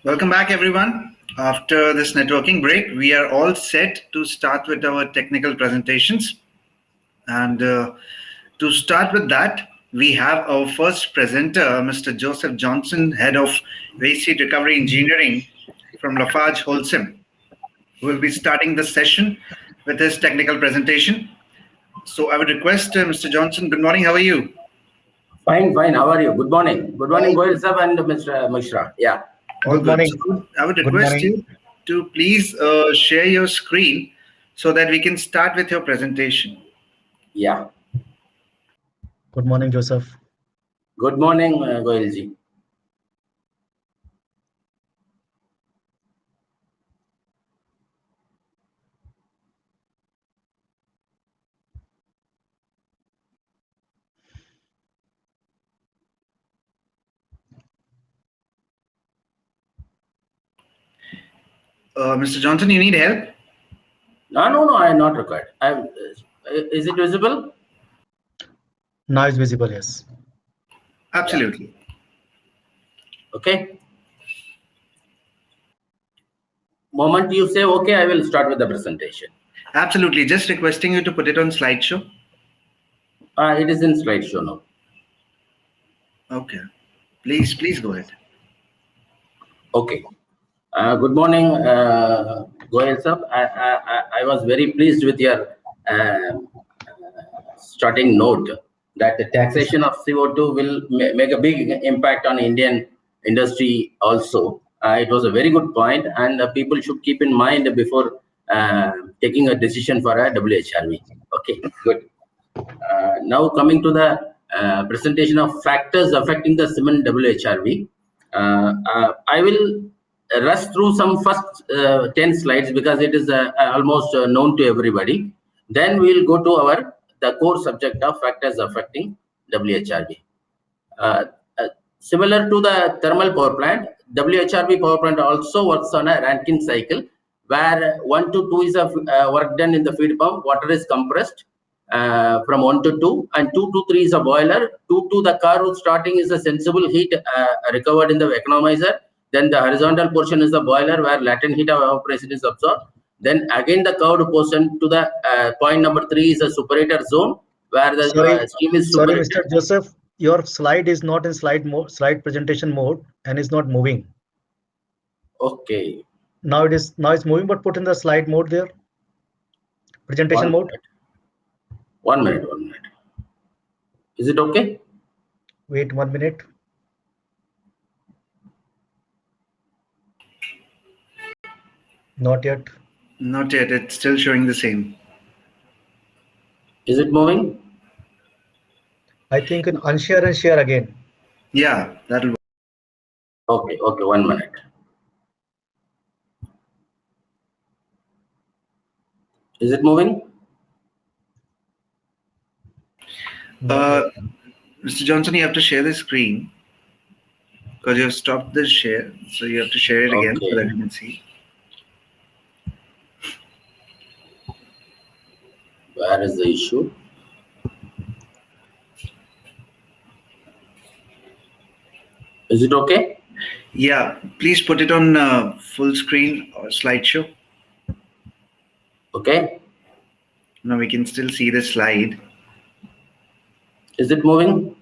Welcome back, everyone. After this networking break, we are all set to start with our technical presentations. And to start with that, we have our first presenter, Mr. Joseph Johnson, Head of Waste Heat Recovery Engineering from Lafarge Holcim, who will be starting the session with his technical presentation. So I would request Mr. Johnson, good morning, how are you? Fine. How are you? Good morning. Good morning, Goyal sir and Mr. Mishra. Yeah. Good morning. I would request you to please share your screen so that we can start with your presentation. Yeah. Good morning, Joseph. Good morning, Goyal ji. Mr. Johnson, you need help? No, I am not required. Is it visible? Now it's visible, yes. Absolutely. Okay. Moment you say okay, I will start with the presentation. Absolutely. Just requesting you to put it on slideshow. It is in slideshow now. Okay. Please go ahead. Okay. Good morning, Goyal sir. I was very pleased with your starting note that the taxation of CO2 will make a big impact on Indian industry also. It was a very good point, and people should keep in mind before taking a decision for a WHRV. Okay, good. Now coming to the presentation of factors affecting the cement WHRV. I will rush through some first 10 slides because it is almost known to everybody. Then we'll go to the core subject of factors affecting WHRV. Similar to the thermal power plant, WHRV power plant also works on a Rankine cycle where 1 to 2 is work done in the feed pump, water is compressed from 1 to 2, and 2 to 3 is a boiler. 2 to the car starting is a sensible heat recovered in the economizer. Then the horizontal portion is the boiler where latent heat of evaporation is absorbed. Then again the curved portion to the point number 3 is a superator zone where the steam is superated. Sorry, Mr. Joseph, your slide is not in slide presentation mode and is not moving. Okay. Now it's moving, but put in the slide mode there. Presentation mode. 1 minute. Is it okay? Wait 1 minute. Not yet. Not yet. It's still showing the same. Is it moving? I think unshare and share again. Yeah, that'll work. Okay, 1 minute. Is it moving? Mr. Johnson, you have to share the screen because you have stopped the share. So you have to share it again so that you can see. Where is the issue? Is it okay? Yeah, please put it on full screen or slideshow. Okay. Now we can still see the slide. Is it moving?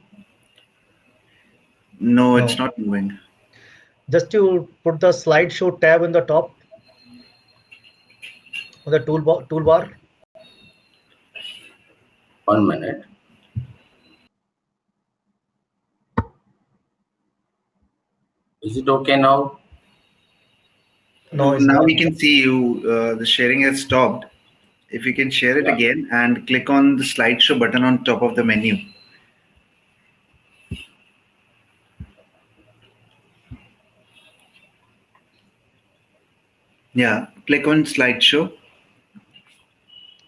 No, it's not moving. Just to put the slideshow tab in the top on the toolbar. 1 minute. Is it okay now? No, now we can see you. The sharing has stopped. If you can share it again and click on the slideshow button on top of the menu. Yeah, click on slideshow.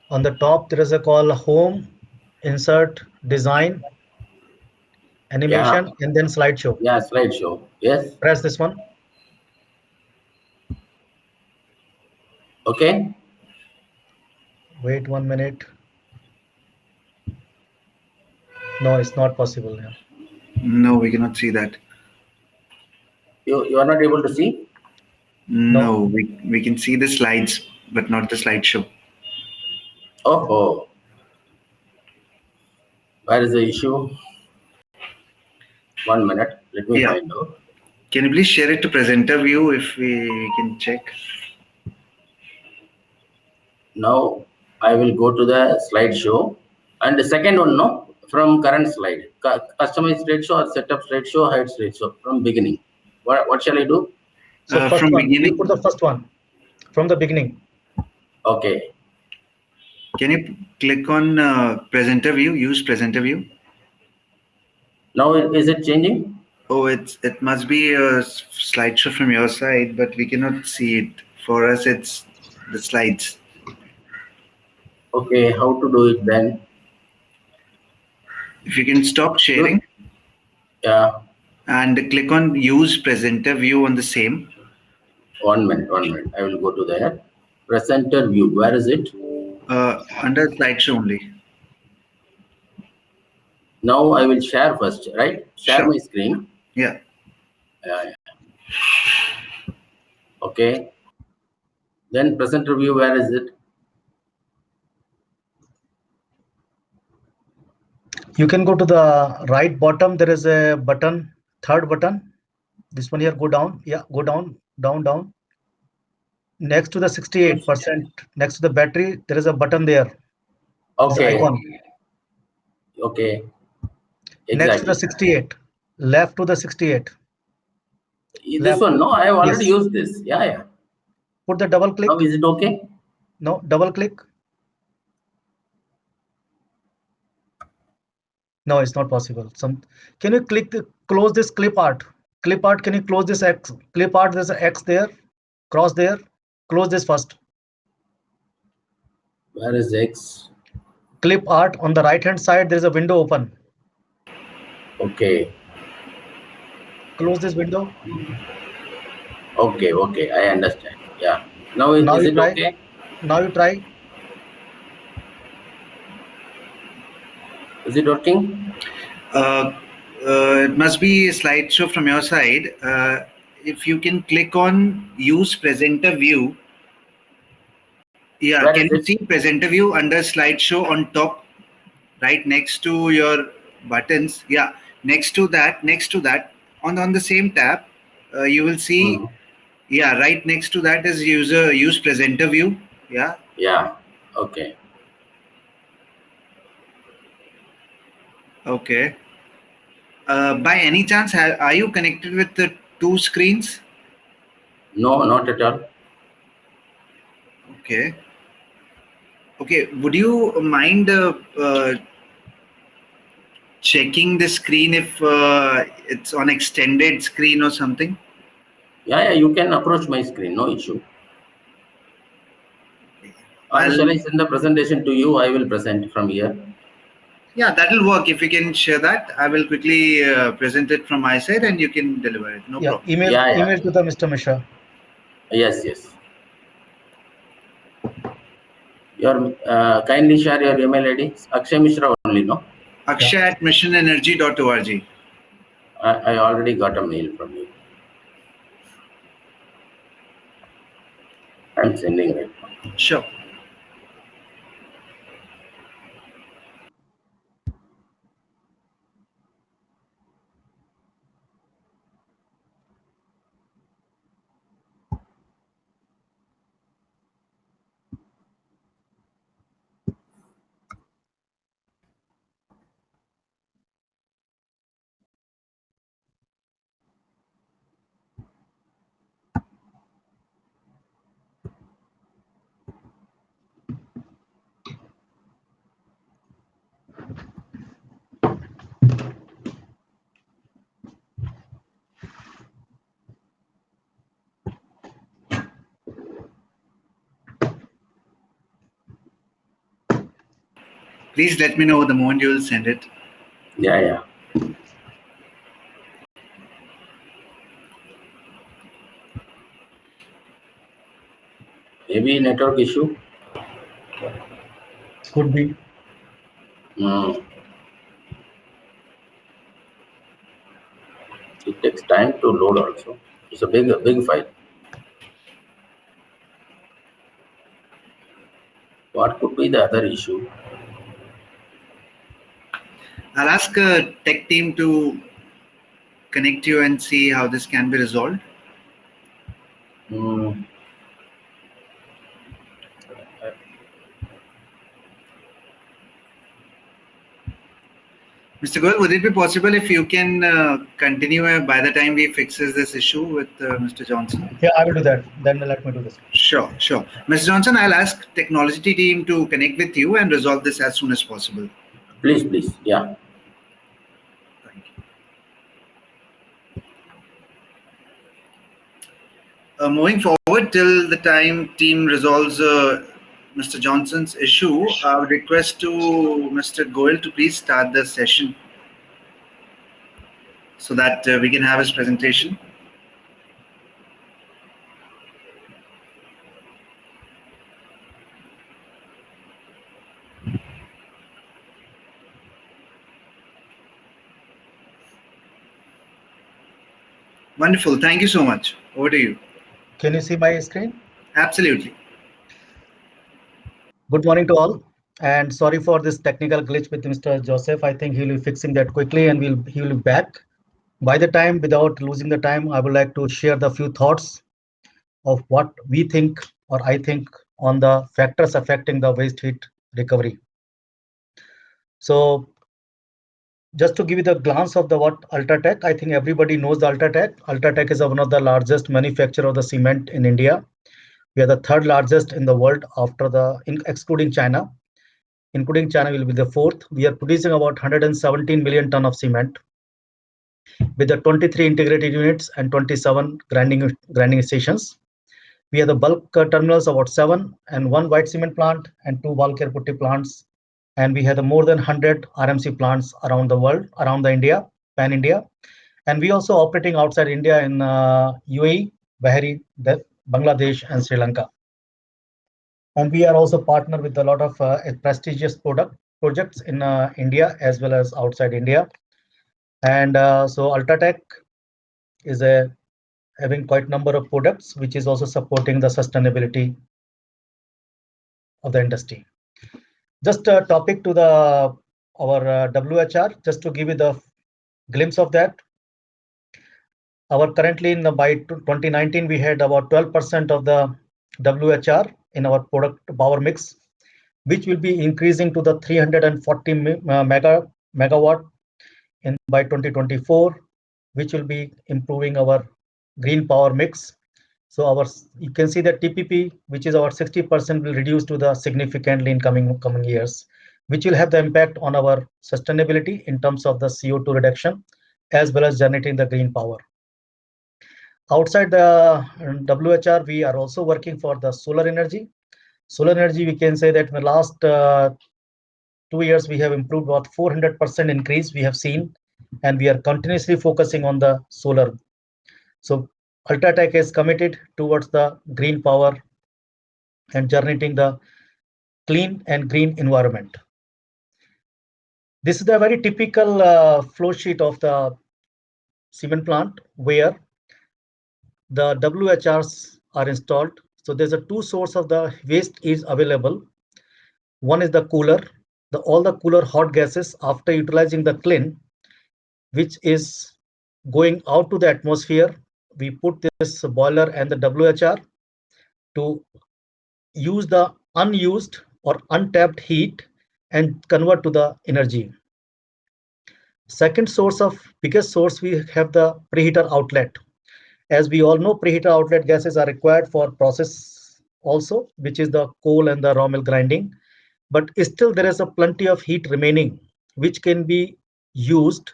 On the top, there is a call home, insert, design, animation, and then slideshow. Yeah, slideshow. Yes. Press this one. Okay. Wait 1 minute. No, it's not possible now. No, we cannot see that. You are not able to see? No, No. we can see the slides, but not the slideshow. Oh, where is the issue? 1 minute. Let me Yeah. find out. Can you please share it to presenter view if we can check? Now I will go to the slideshow. And the second one, no, from current slide. Customize slideshow or setup slideshow, hide slideshow from beginning. What shall I do? So first From one, you put beginning, the first one from the beginning. Okay. can you click on presenter view? Use presenter view. Now is it changing? Oh, it must be a slideshow from your side, but we cannot see it. For us, it's the slides. Okay, how to do it then? If you can stop sharing Do Yeah, and click on use presenter view on the same. 1 minute, 1 minute. I will go to there. Presenter view. Where is it? Under slideshow only. Now I will share first, right? Share Sure. my screen. Yeah. Yeah. Okay. Then presenter view. Where is it? You can go to the right bottom. There is a button, third button. This one here, go down. Yeah, go down, down, down. Next to the 68%, next to the battery, there is a button there. This Okay. icon. Okay. Next to the Exactly. 68, left to the 68. This Left. one, no, I have already Yes. used this. Yeah. Put the double click. Now is it okay? No, double click. No, it's not possible. Can you close this clip art? Clip art, can you close this X? Clip art, there's an X there, cross there. Close this first. Where is X? Clip art on the right hand side, there's a window open. Okay. Close this window. Okay. I understand. Yeah. Now Now is you it try. okay? Now you try. Is it working? Uh, it must be a slideshow from your side. If you can click on use presenter view. Yeah, Where can is you it? see presenter view under slideshow on top, right next to your buttons? Yeah, next to that, on the same tab, you will see. Mhm. Yeah, right next to that is use presenter view. Yeah. Yeah. Okay. Okay. By any chance, are you connected with the two screens? No, not at all. Okay. Okay. Would you mind checking the screen if it's on extended screen or something? Yeah. You can approach my screen. No issue. Or I'll shall I send the presentation to you? I will present from here. Yeah, that'll work. If you can share that, I will quickly present it from my side, and you can deliver it. No Yeah, problem. email to the Mr. Mishra. Yes. Your kindly share your email ID. Akshay Mishra only, no? Akshay at missionenergy.org. I already got a mail from you. I'm sending right now. Sure. Please let me know the moment you will send it. Yeah. Maybe network issue. Could be. It takes time to load also. It's a big file. What could be the other issue? I'll ask a tech team to connect you and see how this can be resolved. Hmm. Mr. Goel, would it be possible if you can continue by the time we fixes this issue with Mr. Johnson? Yeah, I will do that. Then let me do this. Sure, sure. Mr. Johnson, I'll ask technology team to connect with you and resolve this as soon as possible. Please, please. Yeah. Thank you. Moving forward till the time team resolves Mr. Johnson's issue, I would request to Mr. Goel to please start the session so that we can have his presentation. Wonderful. Thank you so much. Over to you. Can you see my screen? Absolutely. Good morning to all. And sorry for this technical glitch with Mr. Joseph. I think he'll be fixing that quickly and he will be back. By the time, without losing the time, I would like to share the few thoughts of what we think or I think on the factors affecting the waste heat recovery. So just to give you the glance of the what UltraTech, I think everybody knows the UltraTech. UltraTech is one of the largest manufacturer of the cement in India. We are the third largest in the world after excluding China. Including China will be the fourth. We are producing about 117 million ton of cement with the 23 integrated units and 27 grinding stations. We have the bulk terminals about 7 and 1 white cement plant and 2 Walker putty plants. And we have the more than 100 RMC plants around the world, around the India, pan India. And we also operating outside India in UAE, Bahrain, Bangladesh, and Sri Lanka. And we are also partner with a lot of prestigious projects in India as well as outside India. And so UltraTech is having quite number of products, which is also supporting the sustainability of the industry. Just a topic to our WHR, just to give you the glimpse of that. Our currently by 2019, we had about 12% of the WHR in our product power mix, which will be increasing to the 340 megawatt by 2024, which will be improving our green power mix. So you can see that TPP, which is our 60%, will reduce to the significantly in coming years, which will have the impact on our sustainability in terms of the CO2 reduction, as well as generating the green power. Outside the WHR, we are also working for the solar energy. Solar energy, we can say that in the last 2 years, we have improved about 400% increase we have seen, and we are continuously focusing on the solar. So UltraTech is committed towards the green power and generating the clean and green environment. This is a very typical flow sheet of the cement plant where the WHRs are installed. So there's a two source of the waste is available. One is the cooler, all the cooler hot gases after utilizing the clean, which is going out to the atmosphere. We put this boiler and the WHR to use the unused or untapped heat and convert to the energy. Second source of biggest source, we have the preheater outlet. As we all know, preheater outlet gases are required for process also, which is the coal and the raw mill grinding. But still there is a plenty of heat remaining, which can be used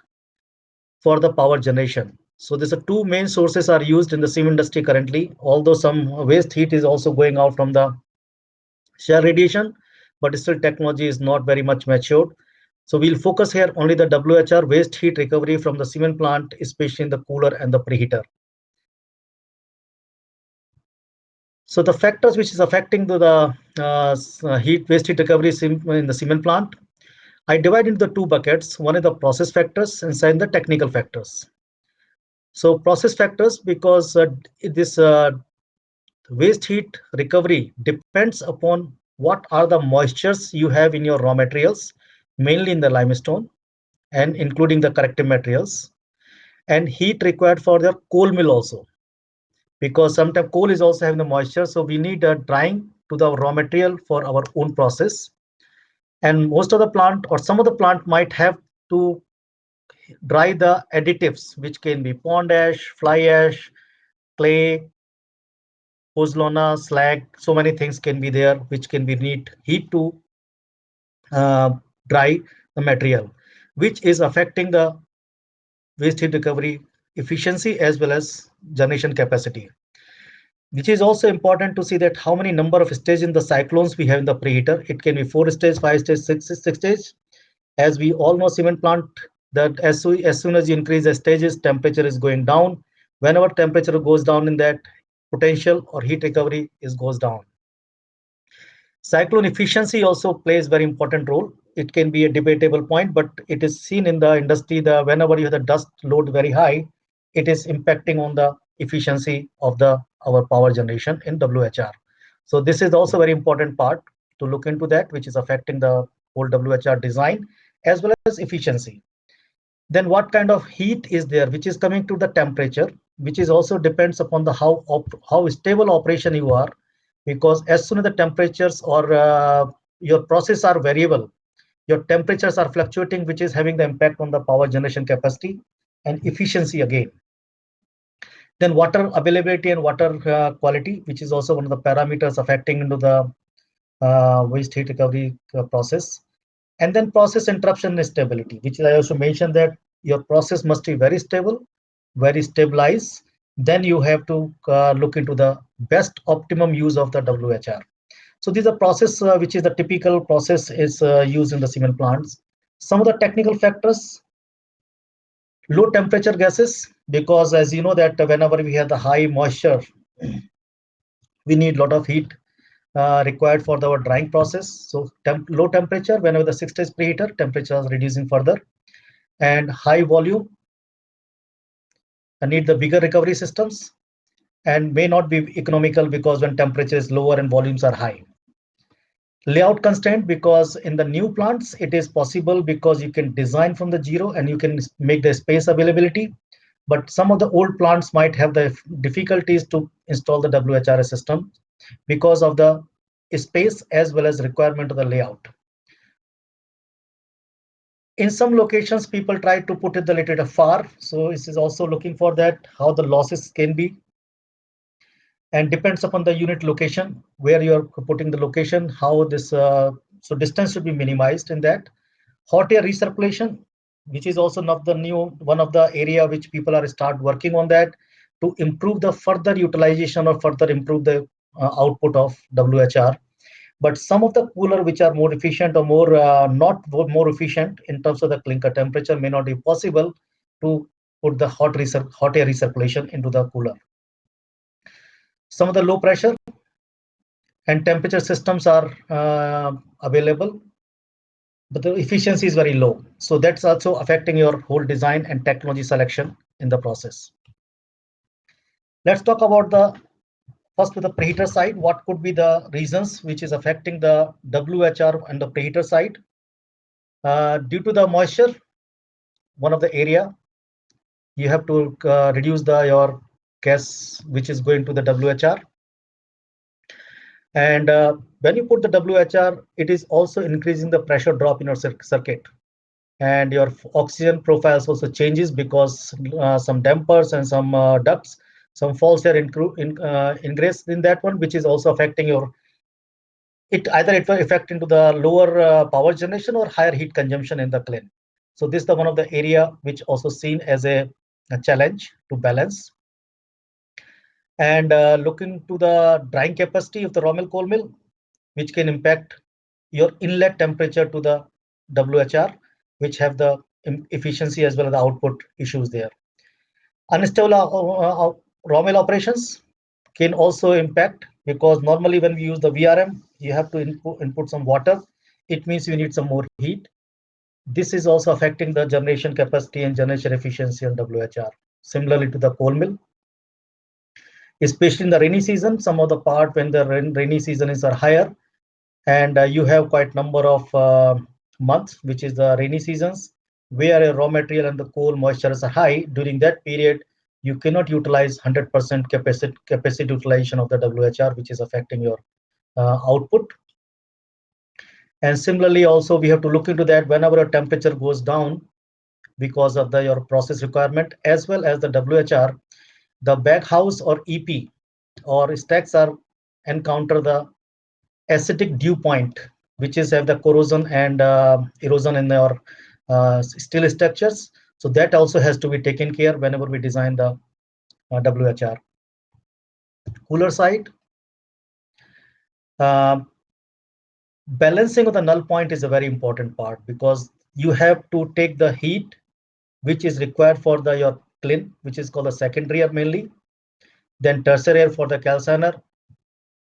for the power generation. So these are two main sources are used in the cement industry currently, although some waste heat is also going out from the shear radiation, but still technology is not very much matured. So we'll focus here only the WHR waste heat recovery from the cement plant, especially in the cooler and the preheater. So the factors which is affecting the waste heat recovery in the cement plant, I divide into the two buckets. One is the process factors and second the technical factors. So process factors, because this waste heat recovery depends upon what are the moistures you have in your raw materials, mainly in the limestone and including the corrective materials, and heat required for the coal mill also, because sometimes coal is also having the moisture. So we need a drying to the raw material for our own process. And most of the plant or some of the plant might have to dry the additives, which can be pond ash, fly ash, clay, pozzolana, slag. So many things can be there, which can be need heat to uh, dry the material, which is affecting the waste heat recovery efficiency as well as generation capacity. Which is also important to see that how many number of stages in the cyclones we have in the preheater. It can be 4 stage, 5 stage, six stage. As we all know, cement plant, that as soon as you increase the stages, temperature is going down. Whenever temperature goes down, in that potential or heat recovery is goes down. Cyclone efficiency also plays very important role. It can be a debatable point, but it is seen in the industry that whenever you have the dust load very high, it is impacting on the efficiency of the our power generation in WHR. So this is also very important part to look into that, which is affecting the whole WHR design as well as efficiency. Then what kind of heat is there, which is coming to the temperature, which is also depends upon the how stable operation you are, because as soon as the temperatures or your process are variable, your temperatures are fluctuating, which is having the impact on the power generation capacity and efficiency again. Then water availability and water quality, which is also one of the parameters affecting into the waste heat recovery process. And then process interruption and stability, which I also mentioned that your process must be very stable, very stabilized. Then you have to look into the best optimum use of the WHR. So these are process which is the typical process is used in the cement plants. Some of the technical factors, low temperature gases, because as you know that whenever we have the high moisture, we need a lot of heat required for our drying process. So low temperature, whenever the 6 days preheater, temperature is reducing further. And high volume, need the bigger recovery systems and may not be economical because when temperature is lower and volumes are high. Layout constraint, because in the new plants, it is possible because you can design from the zero and you can make the space availability. But some of the old plants might have the difficulties to install the WHRS system because of the space as well as requirement of the layout. In some locations, people try to put it a little bit far. So this is also looking for that, how the losses can be. And depends upon the unit location, where you're putting the location, how this, so distance should be minimized in that. Hot air recirculation, which is also one of the area which people are start working on that to improve the further utilization or further improve the output of WHR. But some of the cooler which are more efficient or more not more efficient in terms of the clinker temperature may not be possible to put the hot air recirculation into the cooler. Some of the low pressure and temperature systems are available, but the efficiency is very low. So that's also affecting your whole design and technology selection in the process. Let's talk about the first with the preheater side. What could be the reasons which is affecting the WHR and the preheater side? Due to the moisture, one of the area you have to reduce your gas which is going to the WHR. And when you put the WHR, it is also increasing the pressure drop in your circuit. And your oxygen profiles also changes because some dampers and some ducts, some false air ingress in that one, which is also affecting your, it either it will affect into the lower power generation or higher heat consumption in the clean. So this is the one of the area which also seen as a challenge to balance. And looking to the drying capacity of the raw mill coal mill, which can impact your inlet temperature to the WHR, which have the efficiency as well as the output issues there. Unstable raw mill operations can also impact, because normally when we use the VRM, you have to input some water. It means you need some more heat. This is also affecting the generation capacity and generation efficiency on WHR. Similarly to the coal mill, especially in the rainy season, some of the part when the rainy season is higher, and you have quite number of months, which is the rainy seasons, where a raw material and the coal moistures are high. During that period, you cannot utilize 100% capacity utilization of the WHR, which is affecting your output. And similarly, also we have to look into that whenever a temperature goes down because of your process requirement as well as the WHR, the baghouse or EP or stacks are encounter the acidic dew point, which is have the corrosion and erosion in your steel structures. So that also has to be taken care whenever we design the WHR. Cooler side, uh, balancing of the null point is a very important part because you have to take the heat which is required for your clean, which is called the secondary air mainly, then tertiary air for the calciner,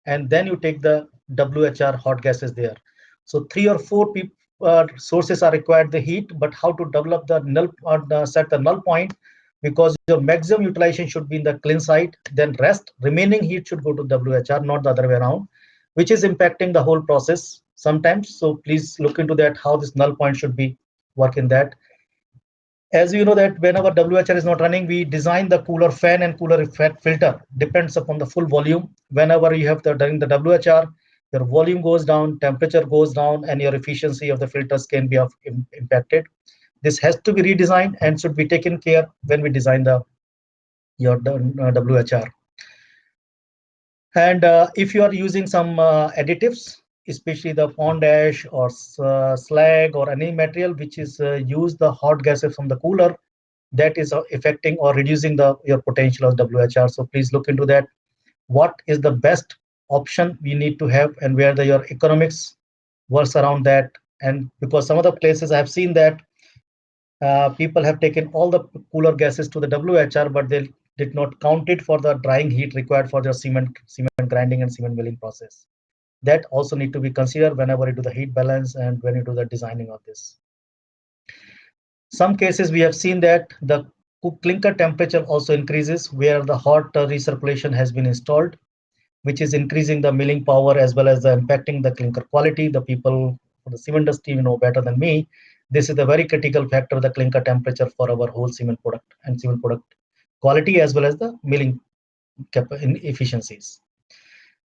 and then you take the WHR hot gases there. So three or four sources are required the heat, but how to develop the null or set the null point, because your maximum utilization should be in the clean side, then rest remaining heat should go to WHR, not the other way around, which is impacting the whole process sometimes. So please look into that, how this null point should be work in that. As you know that whenever WHR is not running, we design the cooler fan and cooler effect filter depends upon the full volume. Whenever you have during the WHR, your volume goes down, temperature goes down, and your efficiency of the filters can be impacted. This has to be redesigned and should be taken care when we design your WHR. And if you are using some additives, especially the pond ash or slag or any material which is use the hot gases from the cooler, that is affecting or reducing your potential of WHR. So please look into that. What is the best option we need to have, and where your economics works around that? And because some of the places I have seen that people have taken all the cooler gases to the WHR, but they did not count it for the drying heat required for the cement grinding and cement milling process. That also need to be considered whenever you do the heat balance and when you do the designing of this. Some cases we have seen that the clinker temperature also increases where the hot recirculation has been installed, which is increasing the milling power as well as impacting the clinker quality. The people for the cement industry know better than me. This is a very critical factor, the clinker temperature for our whole cement product and cement product quality as well as the milling efficiencies.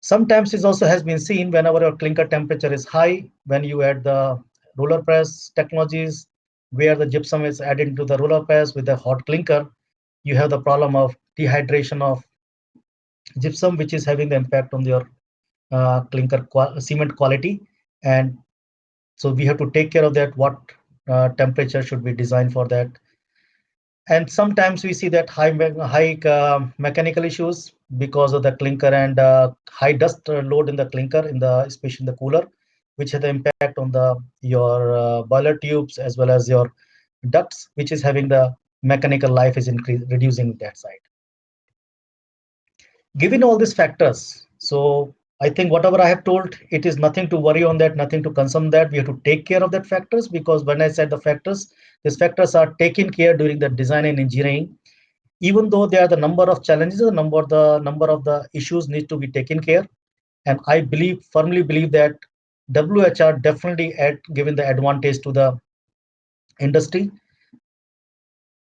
Sometimes it also has been seen whenever your clinker temperature is high, when you add the roller press technologies, where the gypsum is added to the roller press with the hot clinker, you have the problem of dehydration of gypsum, which is having the impact on your cement quality. And so we have to take care of that, what temperature should be designed for that. And sometimes we see that high mechanical issues because of the clinker and high dust load in the clinker, especially in the cooler, which has the impact on your boiler tubes as well as your ducts, which is having the mechanical life is reducing that side. Given all these factors, so I think whatever I have told, it is nothing to worry on that, nothing to concern that. We have to take care of that factors, because when I said the factors, these factors are taken care during the design and engineering. Even though there are the number of challenges, the number of the issues need to be taken care. And I firmly believe that WHR definitely given the advantage to the industry.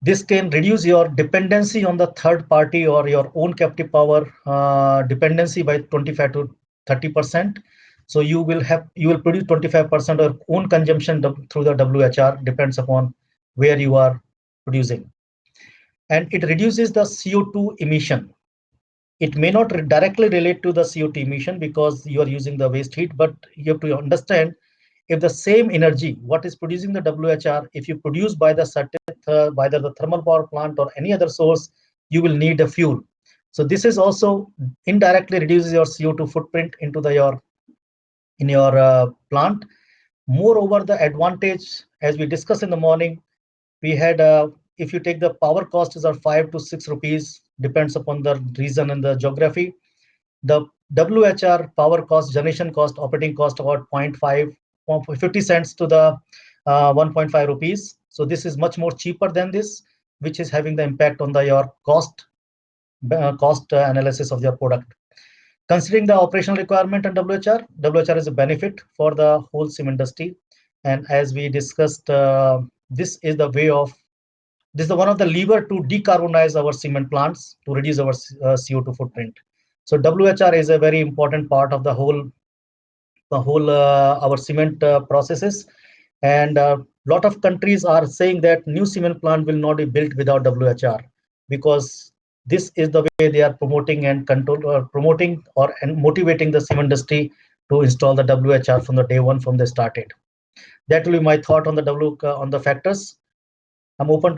This can reduce your dependency on the third party or your own captive power dependency by 25 to 30%. So you will produce 25% of own consumption through the WHR, depends upon where you are producing. And it reduces the CO2 emission. It may not directly relate to the CO2 emission because you are using the waste heat, but you have to understand, if the same energy what is producing the WHR, if you produce by the by either the thermal power plant or any other source, you will need a fuel. So this is also indirectly reduces your CO2 footprint into your plant. Moreover, the advantage, as we discussed in the morning, we had if you take the power costs are 5 to 6 rupees, depends upon the region and the geography. The WHR power cost, generation cost, operating cost about 0.5, 50 cents to the 1.5 rupees. So this is much more cheaper than this, which is having the impact on your cost analysis of your product. Considering the operational requirement and WHR is a benefit for the whole cement industry. And as we discussed, this is the way of this is the one of the lever to decarbonize our cement plants to reduce our CO2 footprint. So WHR is a very important part of the whole our cement processes. And a lot of countries are saying that new cement plant will not be built without WHR, because this is the way they are promoting and promoting and motivating the cement industry to install the WHR from the day one from they started. That will be my thought on the on the factors. I'm open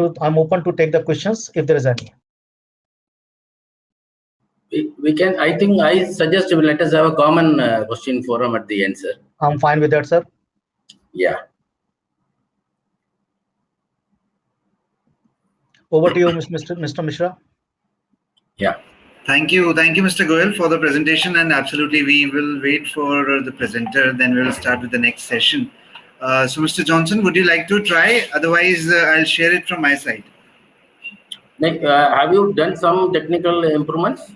to take the questions if there is any. We can, I think I suggest let us have a common question forum at the end, sir. I'm fine with that, sir. Yeah. Over to you, Mr. Mishra. Yeah. Thank you, Mr. Goel, for the presentation. And absolutely, we will wait for the presenter. Then we will start with the next session. So, Mr. Johnson, would you like to try? Otherwise, I'll share it from my side. Have you done some technical improvements?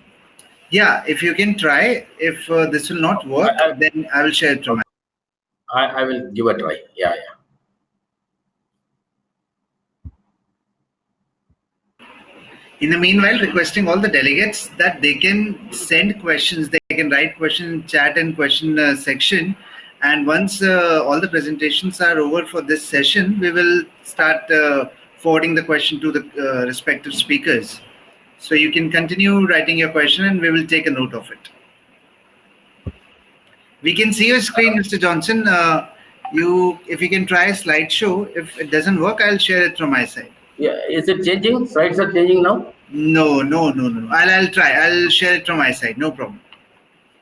Yeah, if you can try. If this will not work, then I will share it from my side. I will give a try. Yeah. In the meanwhile, requesting all the delegates that they can send questions, they can write questions in chat and question section. And once all the presentations are over for this session, we will start forwarding the question to the respective speakers. So you can continue writing your question and we will take a note of it. We can see your screen, Mr. Johnson. If you can try a slideshow, if it doesn't work, I'll share it from my side. Yeah, is it changing? Slides are changing now? No. I'll try. I'll share it from my side. No problem.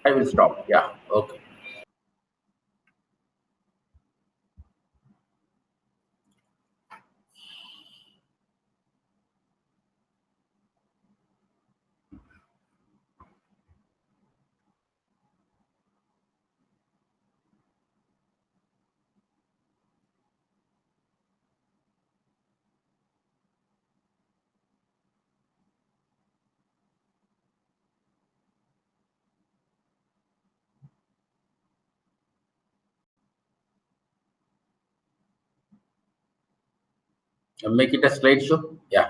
I will stop. Yeah. Okay. Make it a slideshow. Yeah.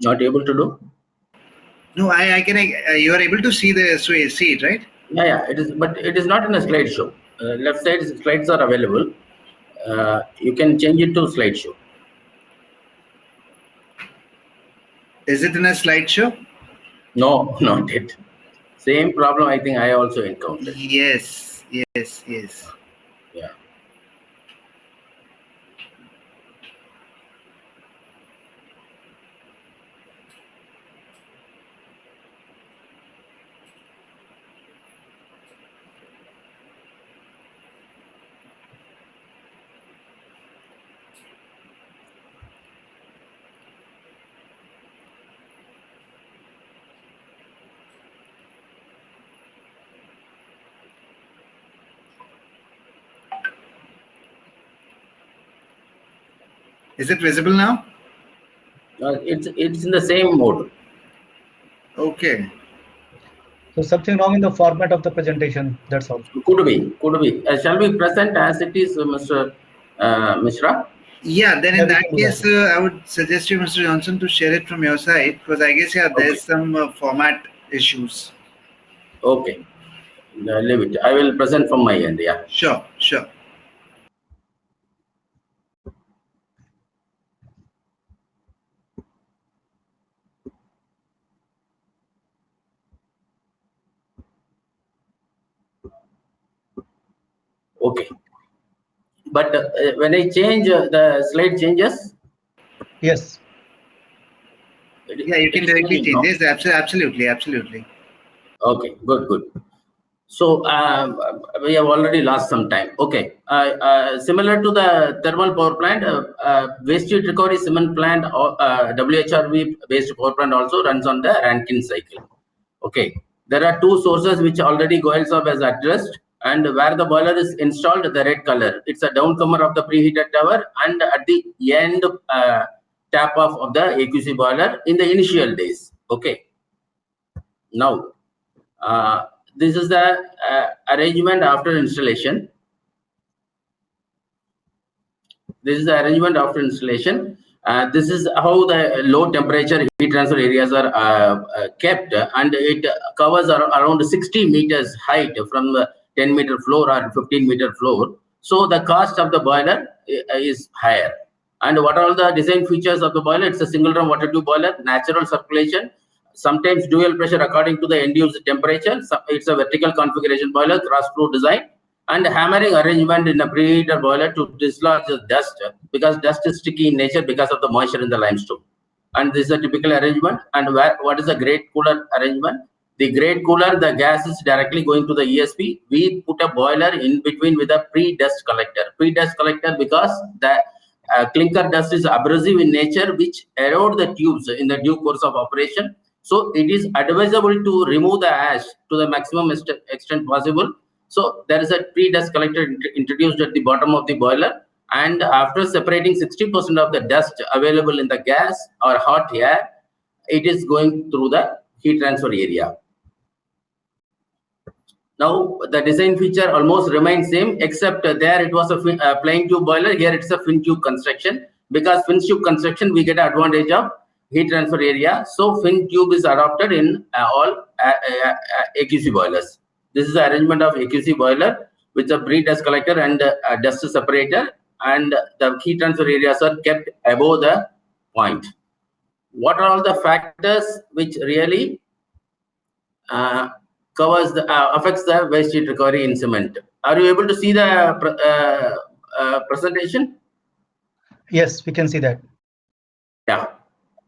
Not able to do? No, I can. You are able to see it, right? Yeah. It is, but it is not in a slideshow. Left side slides are available. You can change it to slideshow. Is it in a slideshow? No, not it. Same problem I think I also encountered. Yes. Yeah. Is it visible now? It's in the same mode. Okay. So something wrong in the format of the presentation. That's all. Could be. Shall we present as it is, Mr. Mishra? Yeah. Then in we that can do case, that. I would suggest you, Mr. Johnson, to share it from your side because I guess there's some format issues. Okay. Leave it. I will present from my end. Yeah. Sure. Okay. But when I change the slide changes. Yes. Yeah, you can It is directly coming now. change. Yes, absolutely. Okay, good. So we have already lost some time. Okay, similar to the thermal power plant, waste heat recovery cement plant, WHRV based power plant also runs on the Rankine cycle. Okay, there are two sources which already Goelsop has addressed, and where the boiler is installed, the red color, it's a downcomer of the preheater tower, and at the end tap off of the AQC boiler in the initial days. Okay, now this is the arrangement after installation. This is the arrangement after installation. This is how the low temperature heat transfer areas are kept, and it covers around 60 meters height from the 10-meter floor or 15-meter floor. So the cost of the boiler is higher. And what are all the design features of the boiler? It's a single drum water tube boiler, natural circulation, sometimes dual pressure according to the induced temperature. It's a vertical configuration boiler, cross flow design, and hammering arrangement in a preheater boiler to dislodge the dust, because dust is sticky in nature because of the moisture in the limestone. And this is a typical arrangement. And what is a grate cooler arrangement? The grate cooler, the gas is directly going to the ESP. We put a boiler in between with a pre-dust collector. Pre-dust collector because the clinker dust is abrasive in nature, which erode the tubes in the due course of operation. So it is advisable to remove the ash to the maximum extent possible. So there is a pre-dust collector introduced at the bottom of the boiler, and after separating 60% of the dust available in the gas or hot air, it is going through the heat transfer area. Now the design feature almost remains same, except there it was a plain tube boiler. Here it's a fin tube construction. Because fin tube construction, we get an advantage of heat transfer area. So fin tube is adopted in all AQC boilers. This is the arrangement of AQC boiler with a pre-dust collector and a dust separator, and the heat transfer areas are kept above the point. What are all the factors which really covers the affects the waste heat recovery in cement? Are you able to see the presentation? Yes, we can see that. Yeah.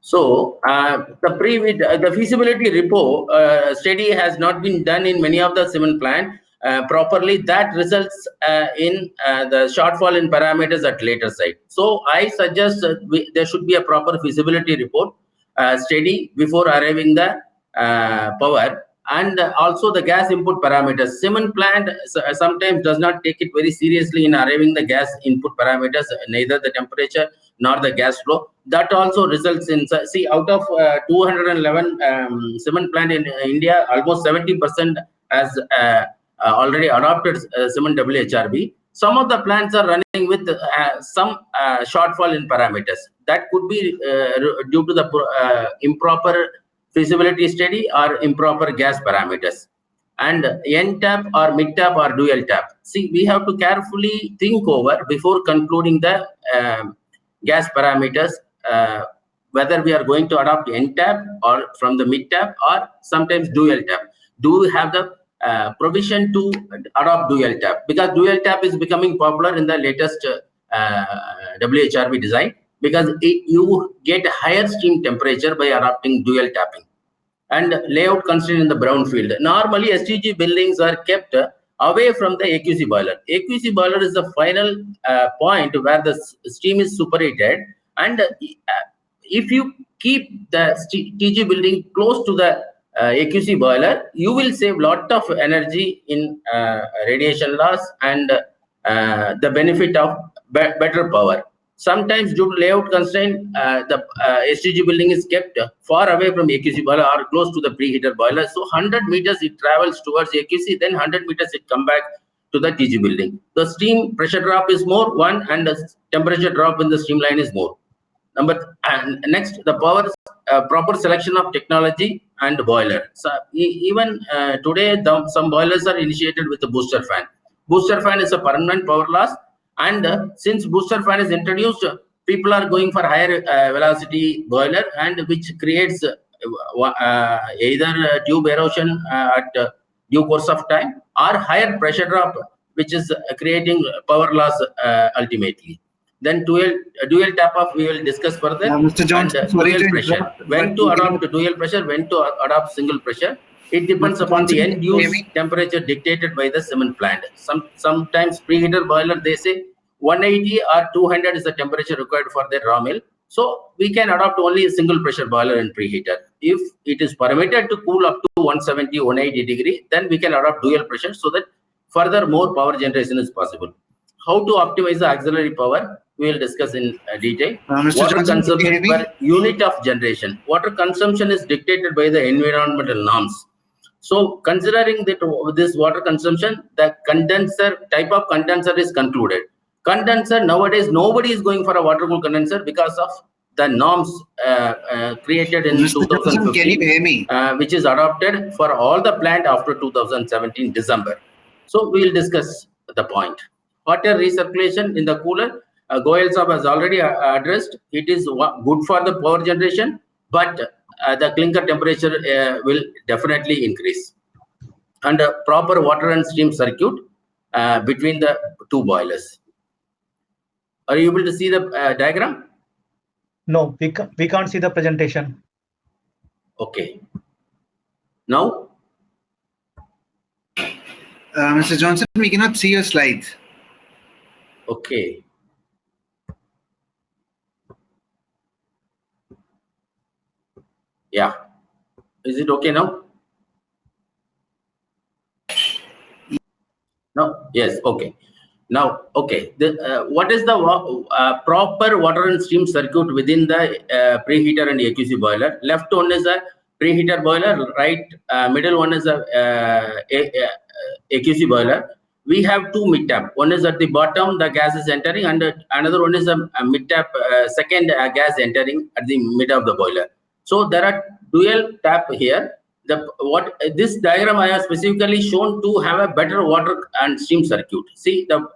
So the feasibility report study has not been done in many of the cement plant properly. That results in the shortfall in parameters at later site. So I suggest there should be a proper feasibility report study before arriving the power, and also the gas input parameters. Cement plant sometimes does not take it very seriously in arriving the gas input parameters, neither the temperature nor the gas flow. That also results in, see, out of 211 cement plant in India, almost 70% has already adopted cement WHRB. Some of the plants are running with some shortfall in parameters. That could be due to the improper feasibility study or improper gas parameters. And N tap or mid tap or dual tap. See, we have to carefully think over before concluding the gas parameters, whether we are going to adopt N tap or from the mid tap or sometimes dual tap. Do we have the provision to adopt dual tap? Because dual tap is becoming popular in the latest WHRB design, because you get higher steam temperature by adopting dual tapping. And layout constraint in the brownfield. Normally, STG buildings are kept away from the AQC boiler. AQC boiler is the final point where the steam is superheated, and if you keep the TG building close to the AQC boiler, you will save lot of energy in radiation loss and the benefit of better power. Sometimes due to layout constraint, the STG building is kept far away from AQC boiler or close to the preheater boiler. So 100 meters it travels towards AQC, then 100 meters it come back to the TG building. The steam pressure drop is more, one, and the temperature drop in the streamline is more. And next, the power proper selection of technology and boiler. So even today, some boilers are initiated with the booster fan. Booster fan is a permanent power loss, and since booster fan is introduced, people are going for higher velocity boiler, and which creates either tube erosion at due course of time, or higher pressure drop, which is creating power loss ultimately. Then dual tap off we will discuss further. Mr. Johnson, and sorry dual to pressure. interrupt, When to adopt dual pressure, when to adopt single pressure, it depends Mr. upon the Johnson, end use temperature dictated by the cement plant. Sometimes preheater boiler they say 180 or 200 is the temperature required for the raw mill. So we can adopt only a single pressure boiler and preheater. If it is permitted to cool up to 170, 180 degree, then we can adopt dual pressure so that further more power generation is possible. How to optimize the auxiliary power, we will discuss in detail. Mr. Water Johnson, consumption per unit of generation. Water consumption is dictated by the environmental norms. So considering that this water consumption, the condenser type of condenser is concluded. Condenser nowadays, nobody is going for a water cooled condenser because of the norms created in Mr. Johnson, 2015, can you hear me? which is adopted for all the plant after 2017 December. So we will discuss the point. Water recirculation in the cooler, Goyal Saab has already addressed. It is good for the power generation, but the clinker temperature will definitely increase. And a proper water and steam circuit between the two boilers. Are you able to see the diagram? No, we can't see the presentation. Okay. Now? Mr. Johnson, we cannot see your slides. Okay. Yeah. Is it okay now? No? Yes. Okay. Now, okay. What is the proper water and steam circuit within the preheater and AQC boiler? Left one is a preheater boiler. Right middle one is a AQC boiler. We have two mid tap. One is at the bottom, the gas is entering, and another one is a mid tap, second gas entering at the mid of the boiler. So there are dual tap here. This diagram I have specifically shown to have a better water and steam circuit. See, the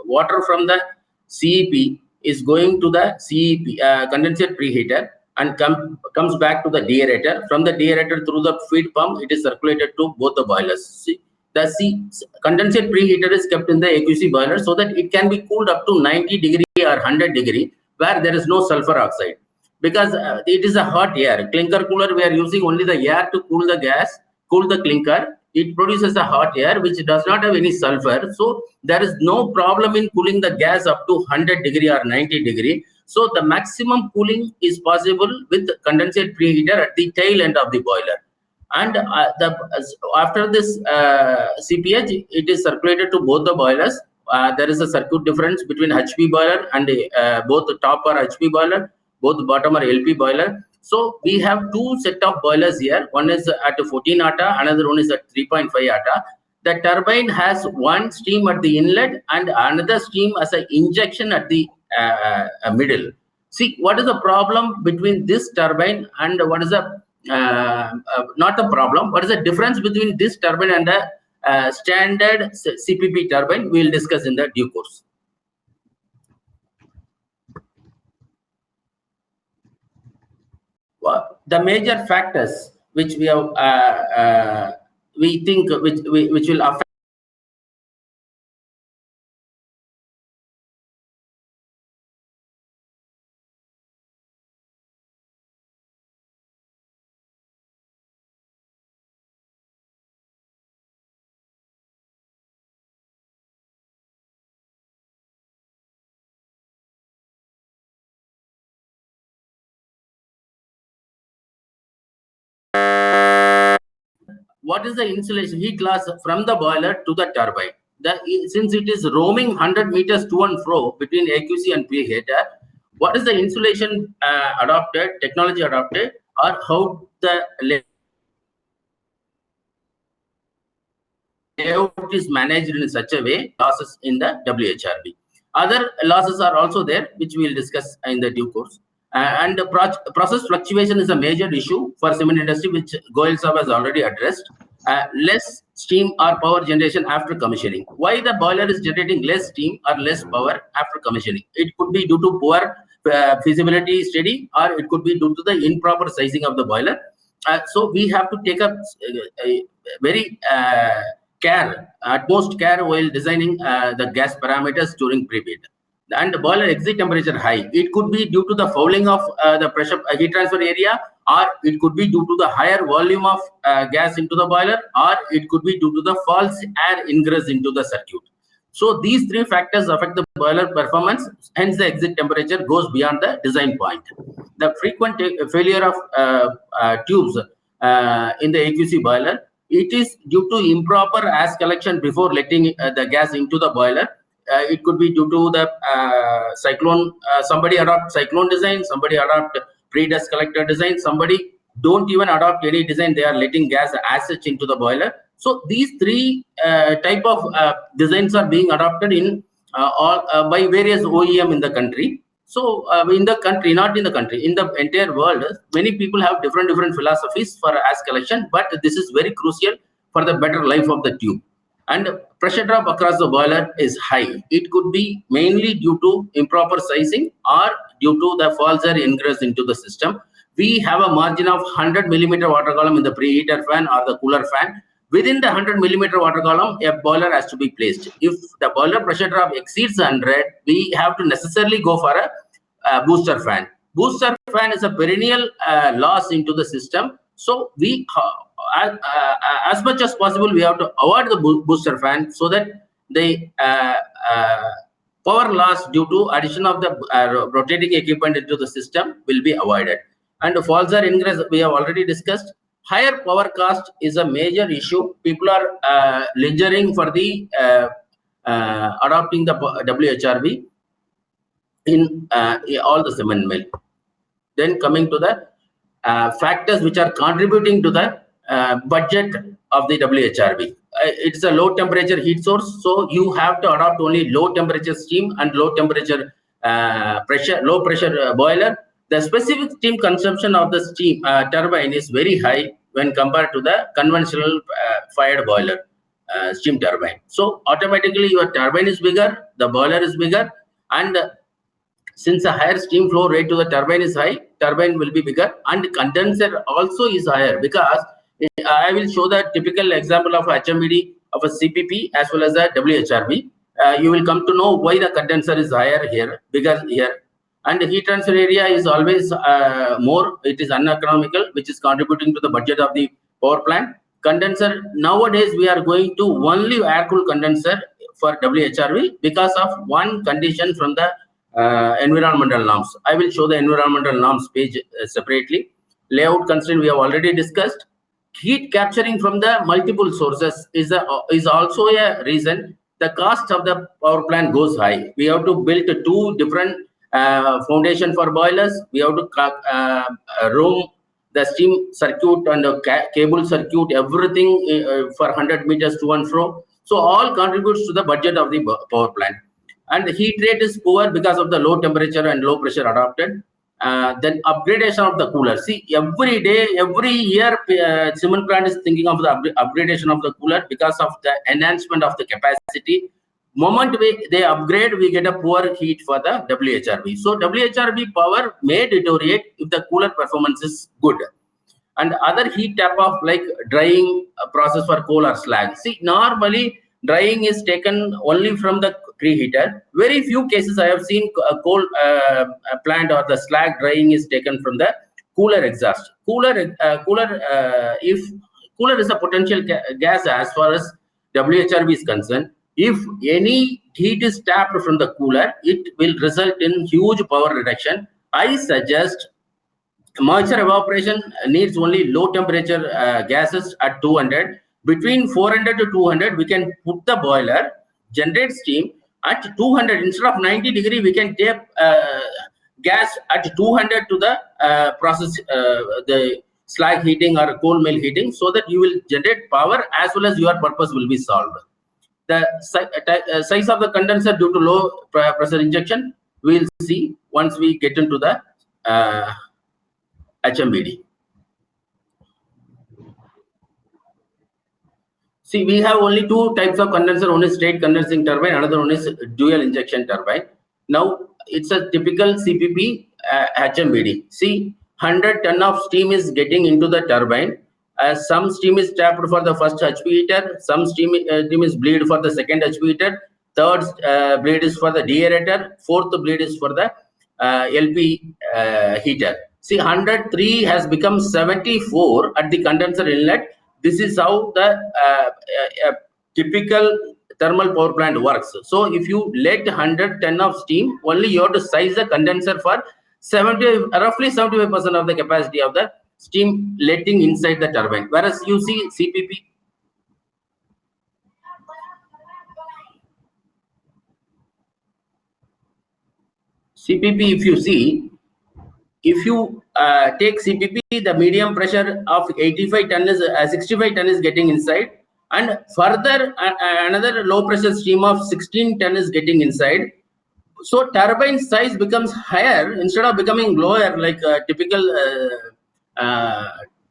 water from the CEP is going to the CEP condensate preheater and comes back to the deaerator. From the deaerator through the feed pump, it is circulated to both the boilers. See, the condensate preheater is kept in the AQC boiler so that it can be cooled up to 90 degree or 100 degree where there is no sulfur oxide. Because it is a hot air. Clinker cooler, we are using only the air to cool the gas, cool the clinker. It produces a hot air which does not have any sulfur. So there is no problem in cooling the gas up to 100 degree or 90 degree. So the maximum cooling is possible with condensate preheater at the tail end of the boiler. And after this CPH, it is circulated to both the boilers. There is a circuit difference between HP boiler and both the top are HP boiler, both bottom are LP boiler. So we have two set of boilers here. One is at 14 ATA, another one is at 3.5 ATA. The turbine has one steam at the inlet and another steam as an injection at the middle. See, what is the problem between this turbine and what is the not a problem? What is the difference between this turbine and the standard CPP turbine? We will discuss in the due course. Well, the major factors which we have, we think which will affect what is the insulation heat loss from the boiler to the turbine. Since it is roaming 100 meters to and fro between AQC and preheater, what is the insulation technology adopted, or how the layout is managed in such a way, losses in the WHRB. Other losses are also there, which we will discuss in the due course. And the process fluctuation is a major issue for cement industry, which Goyal Saab has already addressed. Less steam or power generation after commissioning. Why the boiler is generating less steam or less power after commissioning? It could be due to poor feasibility study, or it could be due to the improper sizing of the boiler. So we have to take up a very utmost care while designing the gas parameters during preheat. and the boiler exit temperature high. It could be due to the fouling of the pressure heat transfer area, or it could be due to the higher volume of gas into the boiler, or it could be due to the false air ingress into the circuit. So these three factors affect the boiler performance, hence the exit temperature goes beyond the design point. The frequent failure of tubes in the AQC boiler, it is due to improper ash collection before letting the gas into the boiler. It could be due to the cyclone, somebody adopt cyclone design, somebody adopt pre-dust collector design, somebody don't even adopt any design, they are letting gas as such into the boiler. So these three type of designs are being adopted in by various OEM in the country. So in the country, not in the country, in the entire world, many people have different philosophies for ash collection, but this is very crucial for the better life of the tube. And pressure drop across the boiler is high. It could be mainly due to improper sizing or due to the false air ingress into the system. We have a margin of 100 millimeter water column in the preheater fan or the cooler fan. Within the 100 millimeter water column, a boiler has to be placed. If the boiler pressure drop exceeds 100, we have to necessarily go for a booster fan. Booster fan is a perennial loss into the system. So we, as much as possible, we have to avoid the booster fan so that the power loss due to addition of the rotating equipment into the system will be avoided. And false air ingress, we have already discussed. Higher power cost is a major issue. People are lingering for the adopting the WHRB in all the cement mill. Then coming to the factors which are contributing to the budget of the WHRB. It's a low temperature heat source, so you have to adopt only low temperature steam and low temperature low pressure boiler. The specific steam consumption of the steam turbine is very high when compared to the conventional fired boiler steam turbine. So automatically your turbine is bigger, the boiler is bigger, and since the higher steam flow rate to the turbine is high, turbine will be bigger, and condenser also is higher, because I will show the typical example of HMVD of a CPP as well as a WHRB. You will come to know why the condenser is higher here, bigger here. And the heat transfer area is always more, it is uneconomical, which is contributing to the budget of the power plant. Condenser, nowadays we are going to only air-cooled condenser for WHRB because of one condition from the environmental norms. I will show the environmental norms page separately. Layout constraint we have already discussed. Heat capturing from the multiple sources is also a reason the cost of the power plant goes high. We have to build two different foundation for boilers. We have to room the steam circuit and the cable circuit, everything for 100 meters to and fro. So all contributes to the budget of the power plant. And the heat rate is poor because of the low temperature and low pressure adopted. Then upgradation of the cooler. See, every day, every year, cement plant is thinking of the upgradation of the cooler because of the enhancement of the capacity. Moment they upgrade, we get a poor heat for the WHRB. So WHRB power may deteriorate if the cooler performance is good. And other heat tap off like drying process for coal or slag. See, normally drying is taken only from the preheater. Very few cases I have seen a coal plant or the slag drying is taken from the cooler exhaust. If cooler is a potential gas as far as WHRB is concerned. If any heat is tapped from the cooler, it will result in huge power reduction. I suggest moisture evaporation needs only low temperature gases at 200. Between 400 to 200, we can put the boiler, generate steam at 200. Instead of 90 degree, we can take gas at 200 to the process, the slag heating or coal mill heating, so that you will generate power as well as your purpose will be solved. The size of the condenser due to low pressure injection, we will see once we get into the HMVD. See, we have only two types of condenser. One is straight condensing turbine, another one is dual injection turbine. Now, it's a typical CPP HMVD. See, 100 ton of steam is getting into the turbine. Some steam is tapped for the first HP heater, some steam is bleed for the second HP heater. third bleed is for the deaerator, fourth bleed is for the LP heater. See, 103 has become 74 at the condenser inlet. This is how the typical thermal power plant works. So if you let 110 of steam, only you have to size the condenser for roughly 75% of the capacity of the steam letting inside the turbine. Whereas you see CPP, if you see, if you take CPP, the medium pressure of 85 ton is 65 ton is getting inside, and further another low pressure stream of 16 ton is getting inside. So turbine size becomes higher instead of becoming lower like a typical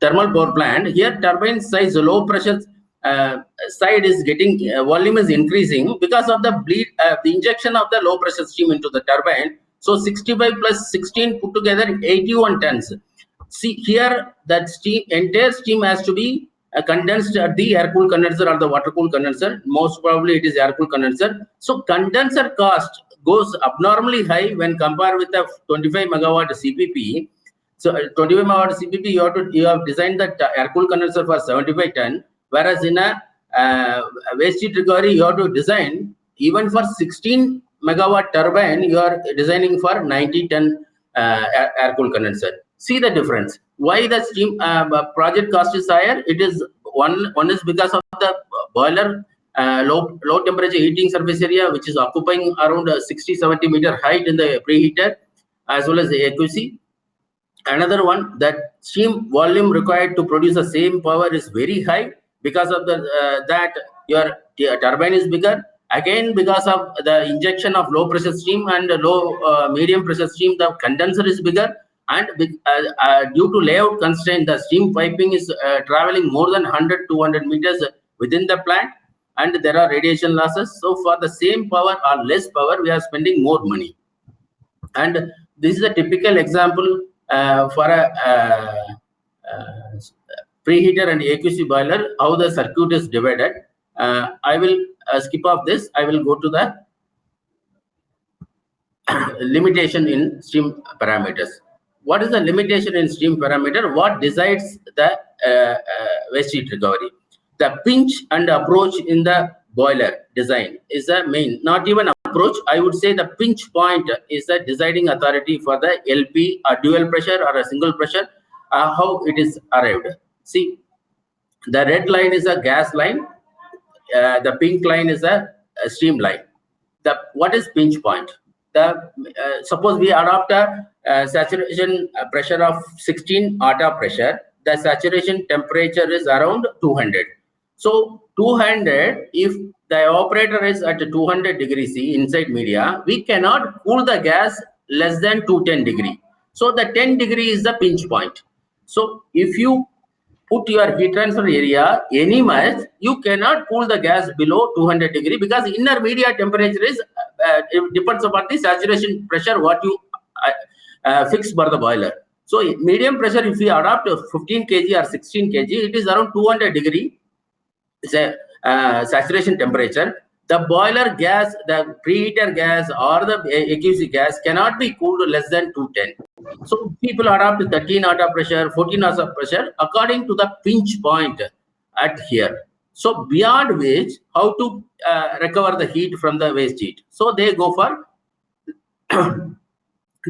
thermal power plant. Here turbine size, low pressure side is getting volume is increasing because of the bleed, the injection of the low pressure steam into the turbine. So 65 plus 16 put together 81 tons. See here, that steam, entire steam has to be condensed at the air cooled condenser or the water cooled condenser. Most probably it is air cooled condenser. So condenser cost goes abnormally high when compared with the 25 megawatt CPP. So 25 megawatt CPP, you have designed the air cooled condenser for 75 ton, whereas in a waste heat recovery you have to design even for 16 megawatt turbine, you are designing for 90 ton air cooled condenser. See the difference. Why the steam project cost is higher? It is one is because of the boiler low temperature heating surface area, which is occupying around 60-70 meter height in the preheater, as well as the AQC. Another one, that steam volume required to produce the same power is very high because of the that your turbine is bigger. Again, because of the injection of low pressure steam and low medium pressure steam, the condenser is bigger. And due to layout constraint, the steam piping is traveling more than 100-200 meters within the plant, and there are radiation losses. So for the same power or less power, we are spending more money. And this is a typical example for a preheater and AQC boiler, how the circuit is divided. I will skip off this. I will go to the limitation in stream parameters. What is the limitation in stream parameter? What decides the waste heat recovery? The pinch and approach in the boiler design is the main, not even approach. I would say the pinch point is the deciding authority for the LP, a dual pressure or a single pressure, how it is arrived. See, the red line is a gas line, the pink line is a steam line. What is pinch point? Suppose we adopt a saturation pressure of 16 atmosphere pressure. The saturation temperature is around 200. So 200, if the evaporator is at 200 degrees C inside media, we cannot cool the gas less than 210 degree. So the 10 degree is the pinch point. So if you put your heat transfer area any much, you cannot cool the gas below 200 degree because inner media temperature is it depends upon the saturation pressure what you fix for the boiler. So medium pressure, if we adopt 15 kg or 16 kg, it is around 200 degree. It's a saturation temperature. The boiler gas, the preheater gas or the AQC gas cannot be cooled less than 210. So people adopt 13 atmosphere pressure, 14 atmosphere pressure according to the pinch point at here. So beyond which, how to recover the heat from the waste heat? So they go for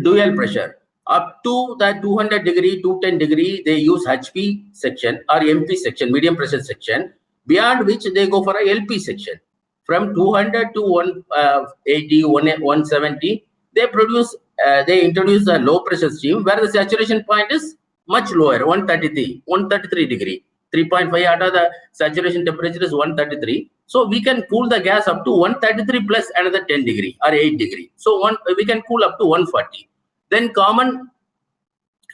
dual pressure. Up to the 200 degree, 210 degree, they use HP section or MP section, medium pressure section. Beyond which they go for a LP section. From 200 to 180, 170, they introduce a low pressure steam where the saturation point is much lower, 133 degree. 3.5 out of the saturation temperature is 133. So we can cool the gas up to 133 plus another 10 degree or 8 degree. So we can cool up to 140. Then common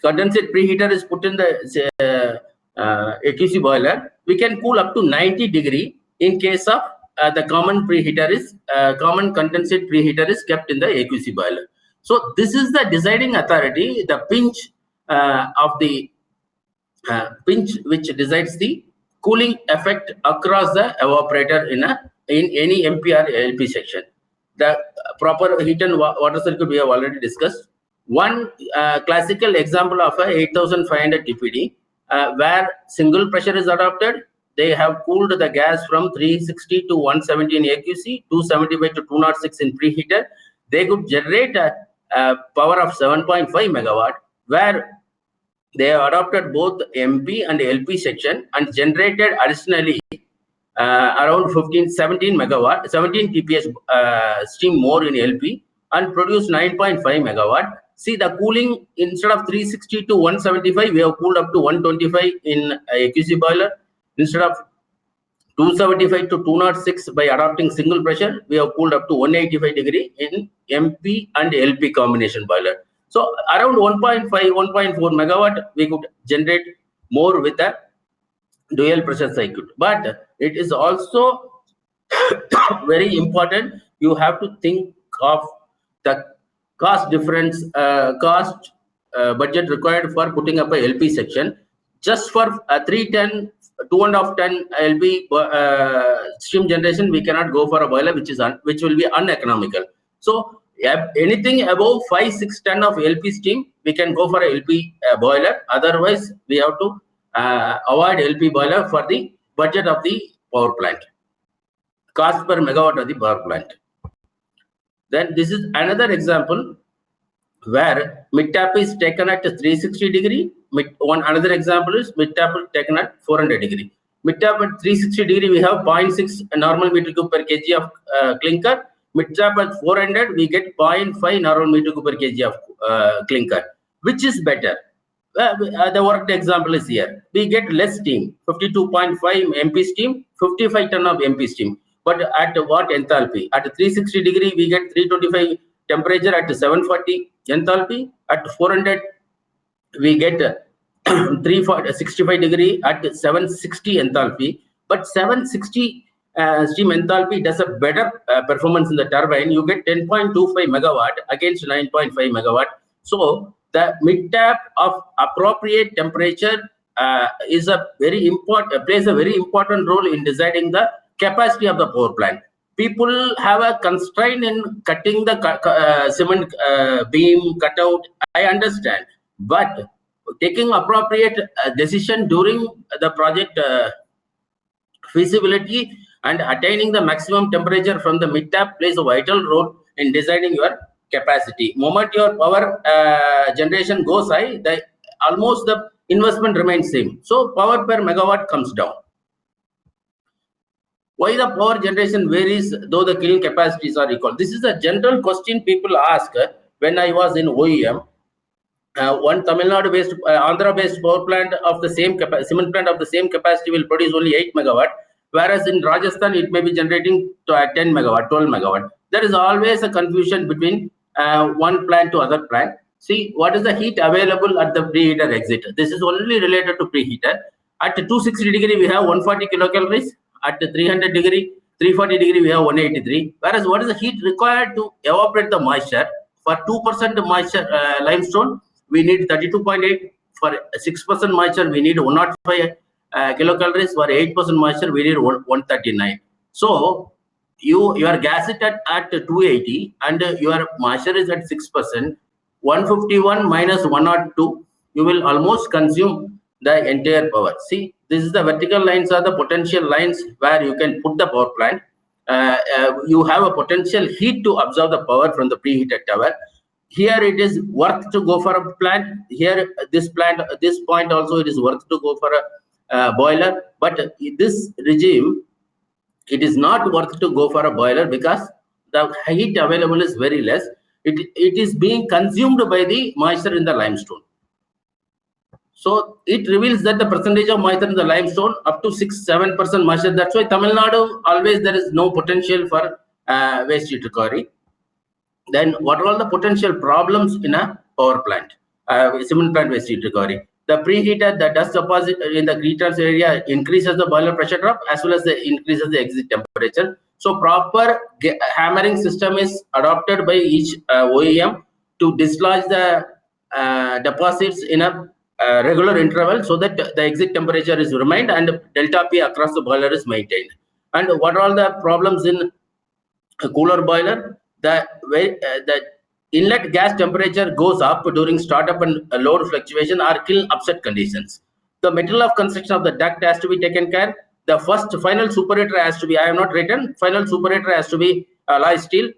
condensate preheater is put in the AQC boiler. We can cool up to 90 degree in case of the common preheater is common condensate preheater is kept in the AQC boiler. So this is the deciding authority, the pinch of the pinch which decides the cooling effect across the evaporator in a in any MP or LP section. The proper heat and water circuit we have already discussed. One classical example of a 8500 TPD where single pressure is adopted. They have cooled the gas from 360 to 170 in AQC, 275 to 206 in preheater. They could generate a power of 7.5 megawatt, where they have adopted both MP and LP section and generated additionally around 17 megawatt, 17 TPS steam more in LP and produced 9.5 megawatt. See, the cooling instead of 360 to 175, we have cooled up to 125 in AQC boiler. Instead of 275 to 206 by adopting single pressure, we have cooled up to 185 degree in MP and LP combination boiler. So around 1.5, 1.4 megawatt, we could generate more with the dual pressure cycle. But it is also very important. You have to think of the cost difference, budget required for putting up a LP section. Just for 310, 2.5 ton LP steam generation, we cannot go for a boiler which will be uneconomical. So anything above 5-6 ton of LP steam, we can go for a LP boiler. Otherwise, we have to avoid LP boiler for the budget of the power plant, cost per megawatt of the power plant. Then this is another example where mid-tap is taken at 360 degree. Another example is mid-tap is taken at 400 degree. Mid-tap at 360 degree, we have 0.6 normal meter cube per kg of clinker. Mid-tap at 400, we get 0.5 normal meter cube per kg of clinker. Which is better? The worked example is here. We get less steam, 52.5 MP steam, 55 ton of MP steam. But at what enthalpy? At 360 degree, we get 325 temperature at 740 enthalpy. At 400, we get 365 degree at 760 enthalpy. But 760 steam enthalpy does a better performance in the turbine. You get 10.25 megawatt against 9.5 megawatt. So the mid-tap of appropriate temperature is a very important, plays a very important role in deciding the capacity of the power plant. People have a constraint in cutting the cement beam cutout. I understand, but taking appropriate decision during the project feasibility and attaining the maximum temperature from the mid-tap plays a vital role in deciding your capacity. Moment your power generation goes high, almost the investment remains same. So power per megawatt comes down. Why the power generation varies though the kiln capacities are equal? This is a general question people ask when I was in OEM. One Tamil Nadu based, Andhra based power plant of the same cement plant of the same capacity will produce only 8 megawatt, whereas in Rajasthan it may be generating to 10 megawatt, 12 megawatt. There is always a confusion between one plant to other plant. See, what is the heat available at the preheater exit? This is only related to preheater. At 260 degree, we have 140 kilocalories. At 300 degree, 340 degree, we have 183. Whereas, what is the heat required to evaporate the moisture? For 2% moisture limestone, we need 32.8. For 6% moisture, we need 105 kilocalories. For 8% moisture, we need 139. So, you are gas it at 280 and your moisture is at 6%. 151 minus 102, you will almost consume the entire power. See, this is the vertical lines are the potential lines where you can put the power plant. You have a potential heat to absorb the power from the preheated tower. Here it is worth to go for a plant. Here this point also it is worth to go for a boiler. But this regime, it is not worth to go for a boiler because the heat available is very less. It is being consumed by the moisture in the limestone. So it reveals that the percentage of moisture in the limestone up to 6-7% moisture. That's why Tamil Nadu always there is no potential for waste heat recovery. Then what are all the potential problems in a power plant, cement plant waste heat recovery? The preheater, the dust deposit in the heaters area increases the boiler pressure drop as well as increases the exit temperature. So proper hammering system is adopted by each OEM to dislodge the deposits in a regular interval so that the exit temperature is remained and delta P across the boiler is maintained. And what are all the problems in a cooler boiler? The inlet gas temperature goes up during startup and load fluctuation or kiln upset conditions. The material of construction of the duct has to be taken care. The first final superator has to be, I have not written, final superator has to be alloy steel.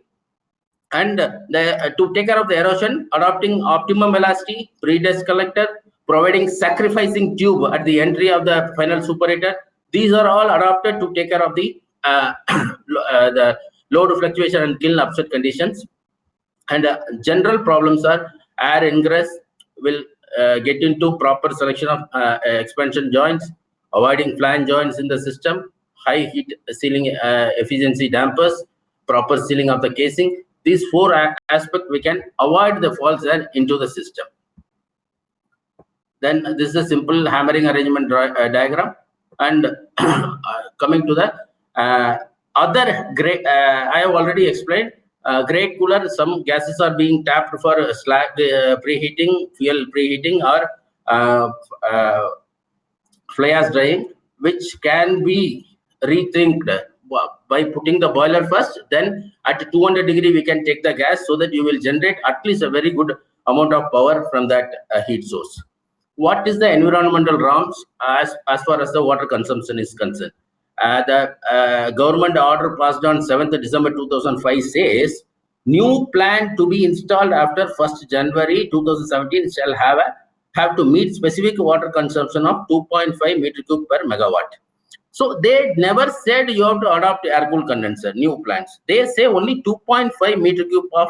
And to take care of the erosion, adopting optimum velocity, pre-desk collector, providing sacrificing tube at the entry of the final superator. These are all adopted to take care of the load fluctuation and kiln upset conditions. And general problems are air ingress will get into proper selection of expansion joints, avoiding flange joints in the system, high heat sealing efficiency dampers, proper sealing of the casing. These four aspects we can avoid the false air into the system. Then this is a simple hammering arrangement diagram. And coming to the other grade, I have already explained. Grade cooler, some gases are being tapped for slag preheating, fuel preheating, or fly ash drying, which can be rethinked by putting the boiler first. Then at 200 degree we can take the gas, so that you will generate at least a very good amount of power from that heat source. What is the environmental norms as far as the water consumption is concerned? The government order passed on 7th December 2005 says new plant to be installed after 1st January 2017 shall have to meet specific water consumption of 2.5 meter cube per megawatt. So they never said you have to adopt air-cooled condenser, new plants. They say only 2.5 meter cube of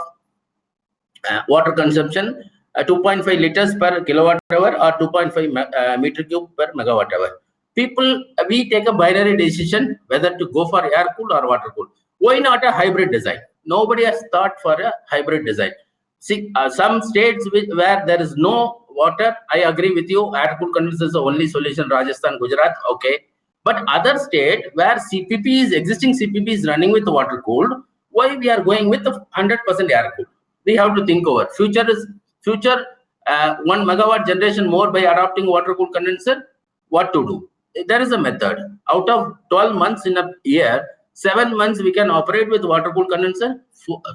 water consumption, 2.5 liters per kilowatt hour or 2.5 meter cube per megawatt hour. People, we take a binary decision whether to go for air cooled or water cooled. Why not a hybrid design? Nobody has thought for a hybrid design. See, some states where there is no water, I agree with you, air cooled condenser is the only solution. Rajasthan, Gujarat, okay. But other state where existing CPP is running with water cooled, why we are going with 100% air cooled? We have to think over. Future 1 megawatt generation more by adopting water cooled condenser. What to do? There is a method. Out of 12 months in a year, 7 months we can operate with water cooled condenser.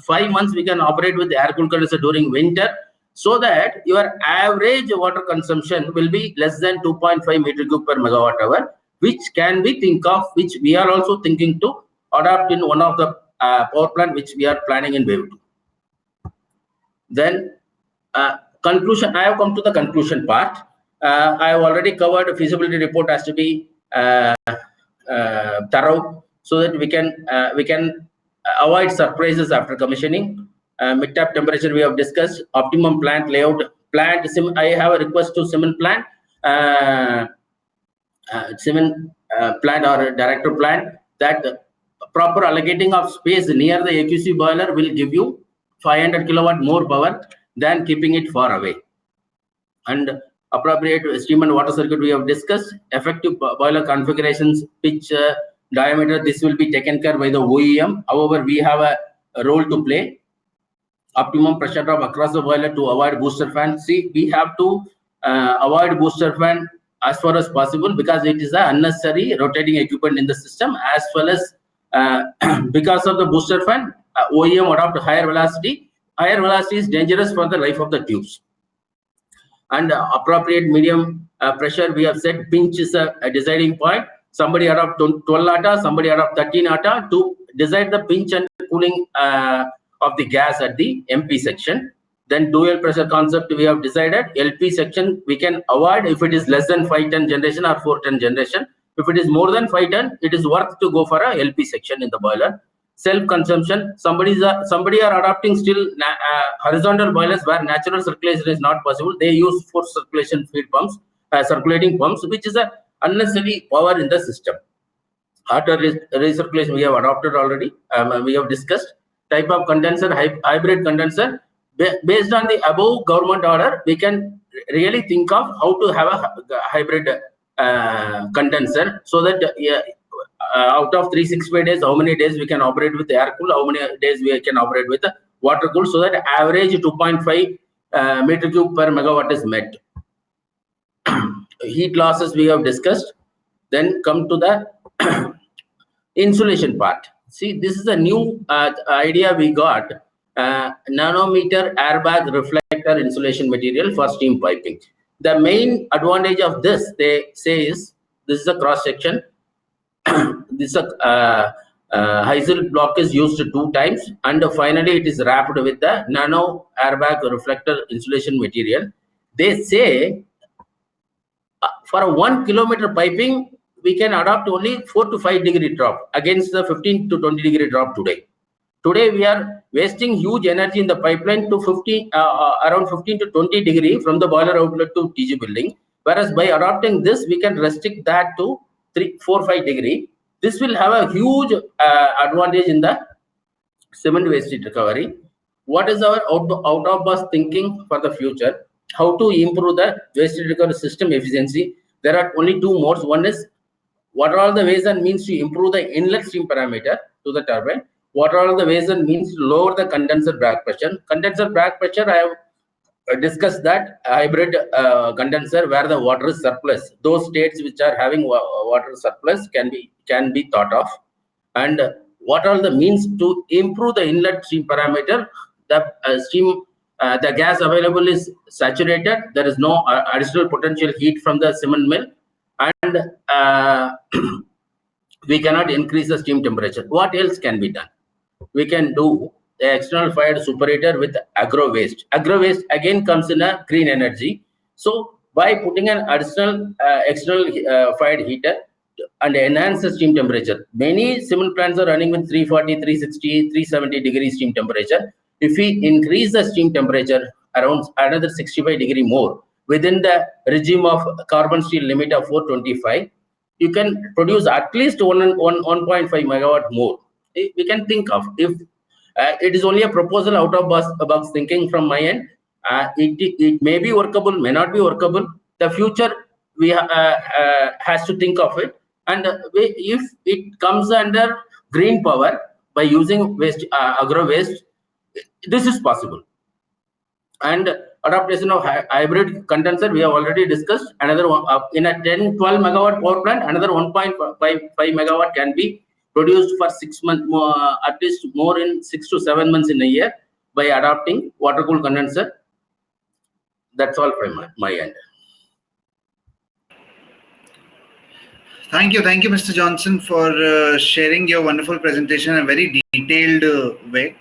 5 months we can operate with air cooled condenser during winter, so that your average water consumption will be less than 2.5 meter cube per megawatt hour, which can we think of, which we are also thinking to adopt in one of the power plant which we are planning in Wave 2. Then conclusion. I have come to the conclusion part. I have already covered a feasibility report has to be thorough, so that we can avoid surprises after commissioning. Mid-tap temperature we have discussed. Optimum plant layout. I have a request to cement plant. Cement plant or director plant, that proper allocating of space near the AQC boiler will give you 500 kilowatt more power than keeping it far away. And appropriate steam and water circuit we have discussed. Effective boiler configurations, pitch, diameter, this will be taken care by the OEM. However, we have a role to play. Optimum pressure drop across the boiler to avoid booster fan. See, we have to avoid booster fan as far as possible, because it is an unnecessary rotating equipment in the system, as well as because of the booster fan, OEM adopt higher velocity. Higher velocity is dangerous for the life of the tubes. And appropriate medium pressure, we have said pinch is a deciding point. Somebody adopt 12 ATA, somebody adopt 13 ATA to decide the pinch and cooling of the gas at the MP section. Then dual pressure concept we have decided. LP section we can avoid if it is less than 5 ton generation or 4 ton generation. If it is more than 5 ton, it is worth to go for a LP section in the boiler. Self-consumption, somebody are adopting still horizontal boilers where natural circulation is not possible. They use forced circulation feed pumps, circulating pumps, which is a unnecessary power in the system. Auto recirculation we have adopted already. We have discussed. Type of condenser, hybrid condenser. Based on the above government order, we can really think of how to have a hybrid condenser, so that out of 365 days, how many days we can operate with air cool, how many days we can operate with water cool, so that average 2.5 meter cube per megawatt is met. Heat losses we have discussed. Then come to the Insulation part. See, this is a new idea we got. Nanometer airbag reflector insulation material for steam piping. The main advantage of this, they say, is this is a cross section. This Heisel block is used 2 times, and finally it is wrapped with the nano airbag reflector insulation material. They say for a 1 kilometer piping, we can adopt only 4 to 5 degree drop against the 15 to 20 degree drop today. Today we are wasting huge energy in the pipeline to around 15 to 20 degree from the boiler outlet to TG building. Whereas by adopting this, we can restrict that to 3, 4, 5 degree. This will have a huge advantage in the cement waste heat recovery. What is our out of box thinking for the future? How to improve the waste heat recovery system efficiency? There are only 2 modes. One is what are all the ways and means to improve the inlet stream parameter to the turbine? What are all the ways and means to lower the condenser back pressure? Condenser back pressure, I have discussed that hybrid condenser where the water is surplus. Those states which are having water surplus can be thought of. And what are the means to improve the inlet stream parameter? The gas available is saturated. There is no additional potential heat from the cement mill, and we cannot increase the steam temperature. What else can be done? We can do the external fired superator with agro waste. Agro waste again comes in a green energy. So by putting an additional external fired heater and enhance the steam temperature, many cement plants are running with 340, 360, 370 degrees steam temperature. If we increase the steam temperature around another 65 degree more within the regime of carbon steel limit of 425, you can produce at least 1.5 megawatt more. We can think of, if it is only a proposal out of box thinking from my end. It may be workable, may not be workable. The future we has to think of it, and if it comes under green power by using waste agro waste, this is possible. And adaptation of hybrid condenser, we have already discussed. Another one in a 10-12 megawatt power plant, another 1.5 megawatt can be produced for 6 months more, at least more in 6 to 7 months in a year by adopting water cooled condenser. That's all from my end. Thank you, Mr. Johnson, for sharing your wonderful presentation in a very detailed way.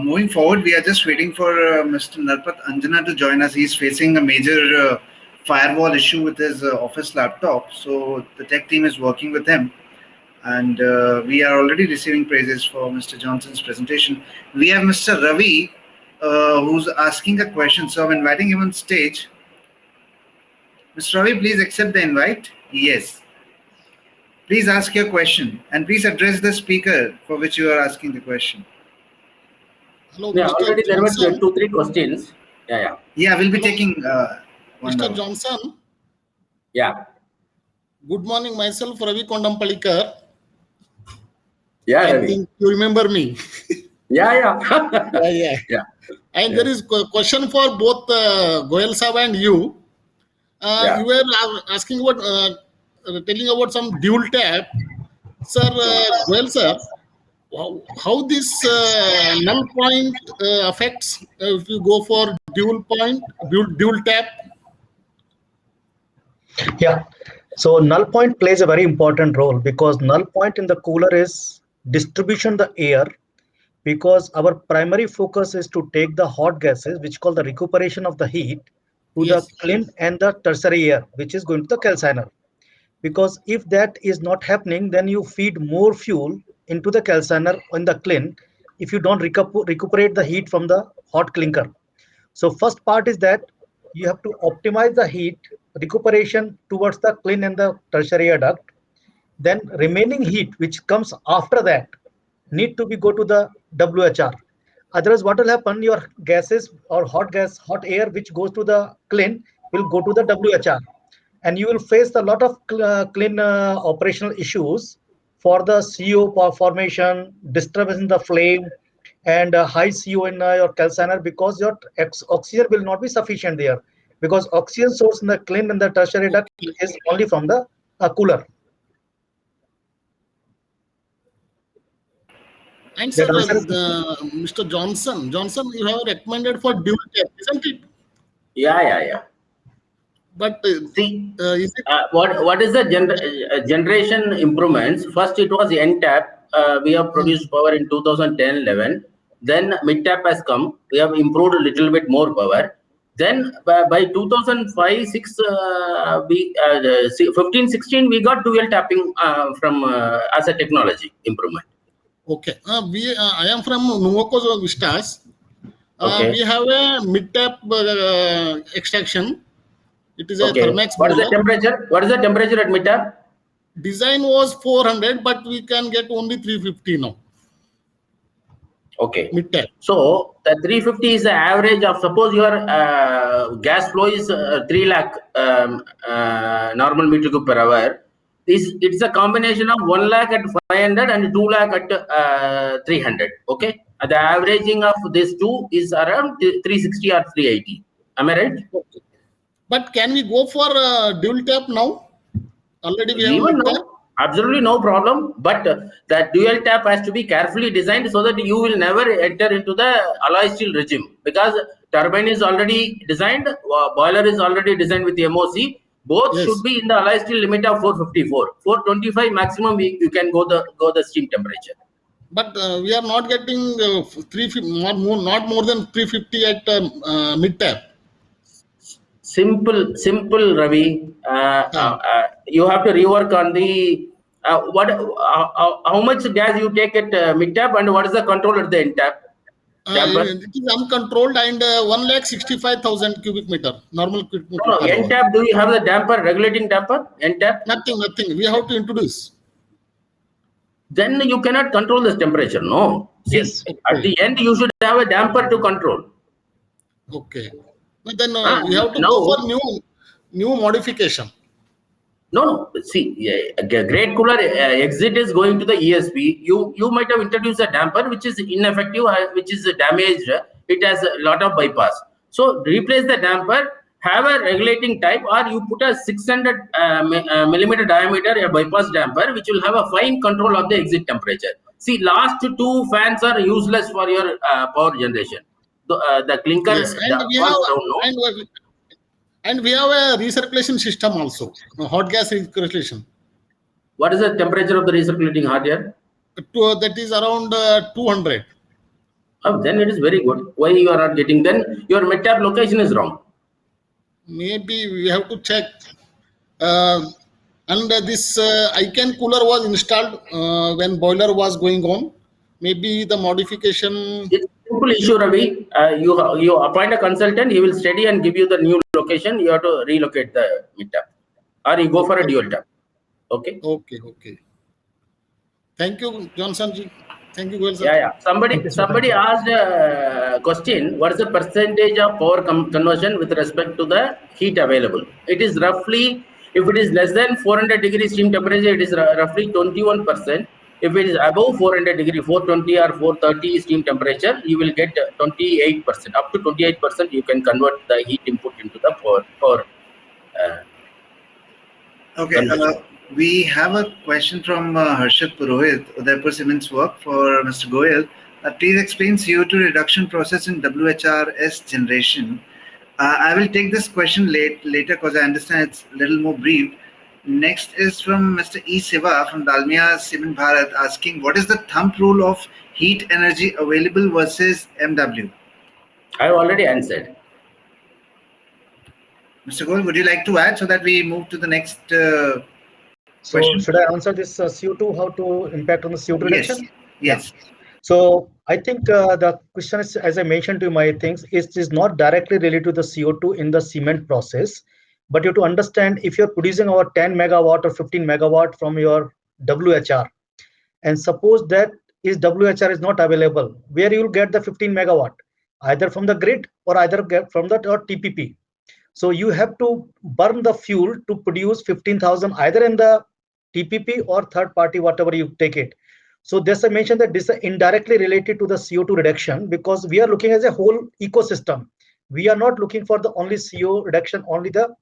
Moving forward, we are just waiting for Mr. Narpat Anjana to join us. He's facing a major firewall issue with his office laptop, so the tech team is working with him, and we are already receiving praises for Mr. Johnson's presentation. We have Mr. Ravi who's asking a question, so I'm inviting him on stage. Mr. Ravi, please accept the invite. Yes. Please ask your question, and please address the speaker for which you are asking the question. Hello, Yeah, Mr. already there Johnson. were 2-3 questions. Yeah, we'll be taking Mr. Johnson. Yeah. Good morning, myself Ravi Kondampalikar. Yeah, I Ravi. think you remember me. Yeah. Yeah. And there is a question for both Goyal Sahab and you. You were asking about, telling about some dual tap. Sir, Goyal sir, how this null point affects if you go for dual tap? Yeah. So null point plays a very important role, because null point in the cooler is distribution of the air, because our primary focus is to take the hot gases, which call the recuperation of the heat, to the clean and the tertiary air, which is going to the calciner. Because if that is not happening, then you feed more fuel into the calciner in the clean if you don't recuperate the heat from the hot clinker. So first part is that you have to optimize the heat recuperation towards the clean and the tertiary air duct. Then remaining heat which comes after that need to be go to the WHR. Otherwise, what will happen? Your gases or hot air which goes to the clean will go to the WHR, and you will face a lot of clean operational issues for the CO formation, disturbance in the flame, and high CO in your calciner, because your oxygen will not be sufficient there, because oxygen source in the clean and the tertiary duct is only from the cooler. And sir, That answers. Mr. Johnson, you have recommended for dual tap, isn't it? Yeah. But See, is it what is the generation improvements? First, it was NTAP. We have produced power in 2010-11. Then mid-tap has come. We have improved a little bit more power. Then by 2005-6, 15-16, we got dual tapping from as a technology improvement. okay? I am from Nuvoco Vistas. Okay. We have a mid-tap extraction. It is a Okay. Thermax What is the boiler. temperature? What is the temperature at mid-tap? Design was 400, but we can get only 350 now. Okay. Mid-tap. So the 350 is the average of, suppose your gas flow is 3 lakh normal meter cube per hour. It's a combination of 1 lakh at 500 and 2 lakh at 300. Okay. The averaging of these two is around 360 or 380. Am I right? Okay. But can we go for dual tap now? Already we have Even mid-tap. now, absolutely no problem. But that dual tap has to be carefully designed so that you will never enter into the alloy steel regime, because turbine is already designed, boiler is already designed with MOC. Both Yes. should be in the alloy steel limit of 454, 425 maximum. You can go the steam temperature. But we are not getting 350, not more than 350 at mid-tap. Simple, Ravi. You have to rework on the how much gas you take at mid tap, and what is the control at the end tap damper. It is uncontrolled and 1,65,000 cubic meter, normal cubic meter No, per end hour. tap. Do you have the damper, regulating damper? End tap. Nothing. We have to introduce. Then you cannot control this temperature. No. See, Yes. at the end you should have a damper to control. Okay. But then we have to go for Now, new modification. no. See, a great cooler exit is going to the ESP. You might have introduced a damper which is ineffective, which is damaged. It has a lot of bypass. So replace the damper. Have a regulating type, or you put a 600 millimeter diameter a bypass damper, which will have a fine control of the exit temperature. See, last two fans are useless for your power generation. The clinker Yes, and we falls have down. No. and we have a recirculation system also, hot gas recirculation. What is the temperature of the recirculating hot air? That is around 200. Oh, then it is very good. Why you are not getting? Then your mid-tap location is wrong. Maybe we have to check. And this ICANN cooler was installed when boiler was going on. Maybe the modification. It's a simple issue, Ravi. You appoint a consultant. He will study and give you the new location. You have to relocate the mid-tap, or you go for a dual tap. Okay. Okay. Thank you, Johnson ji. Thank you, Goel sir. Yeah. Somebody asked a question. What is the percentage of power conversion with respect to the heat available? It is roughly, if it is less than 400 degrees steam temperature, it is roughly 21%. If it is above 400 degree, 420 or 430 steam temperature, you will get 28%. Up to 28%, you can convert the heat input into the power. Okay. We have a question from Harshit Purohit, Udaipur Cement's work for Mr. Goyal. Please explain CO2 reduction process in WHRS generation. I will take this question later because I understand it's a little more brief. Next is from Mr. E. Siva from Dalmia Cement Bharat, asking what is the thumb rule of heat energy available versus MW? I have already answered. Mr. Goyal, would you like to add so that we move to the next So question? should I answer this CO2, how to impact on the CO2 reduction? Yes. So I think the question is, as I mentioned to you, my things, it is not directly related to the CO2 in the cement process, but you have to understand if you're producing our 10 megawatt or 15 megawatt from your WHR, and suppose that is WHR is not available, where you will get the 15 megawatt, either from the grid or either get from the TPP. So you have to burn the fuel to produce 15,000 either in the TPP or third party, whatever you take it. So there's a mention that this is indirectly related to the CO2 reduction, because we are looking as a whole ecosystem. We are not looking for the only CO reduction, only the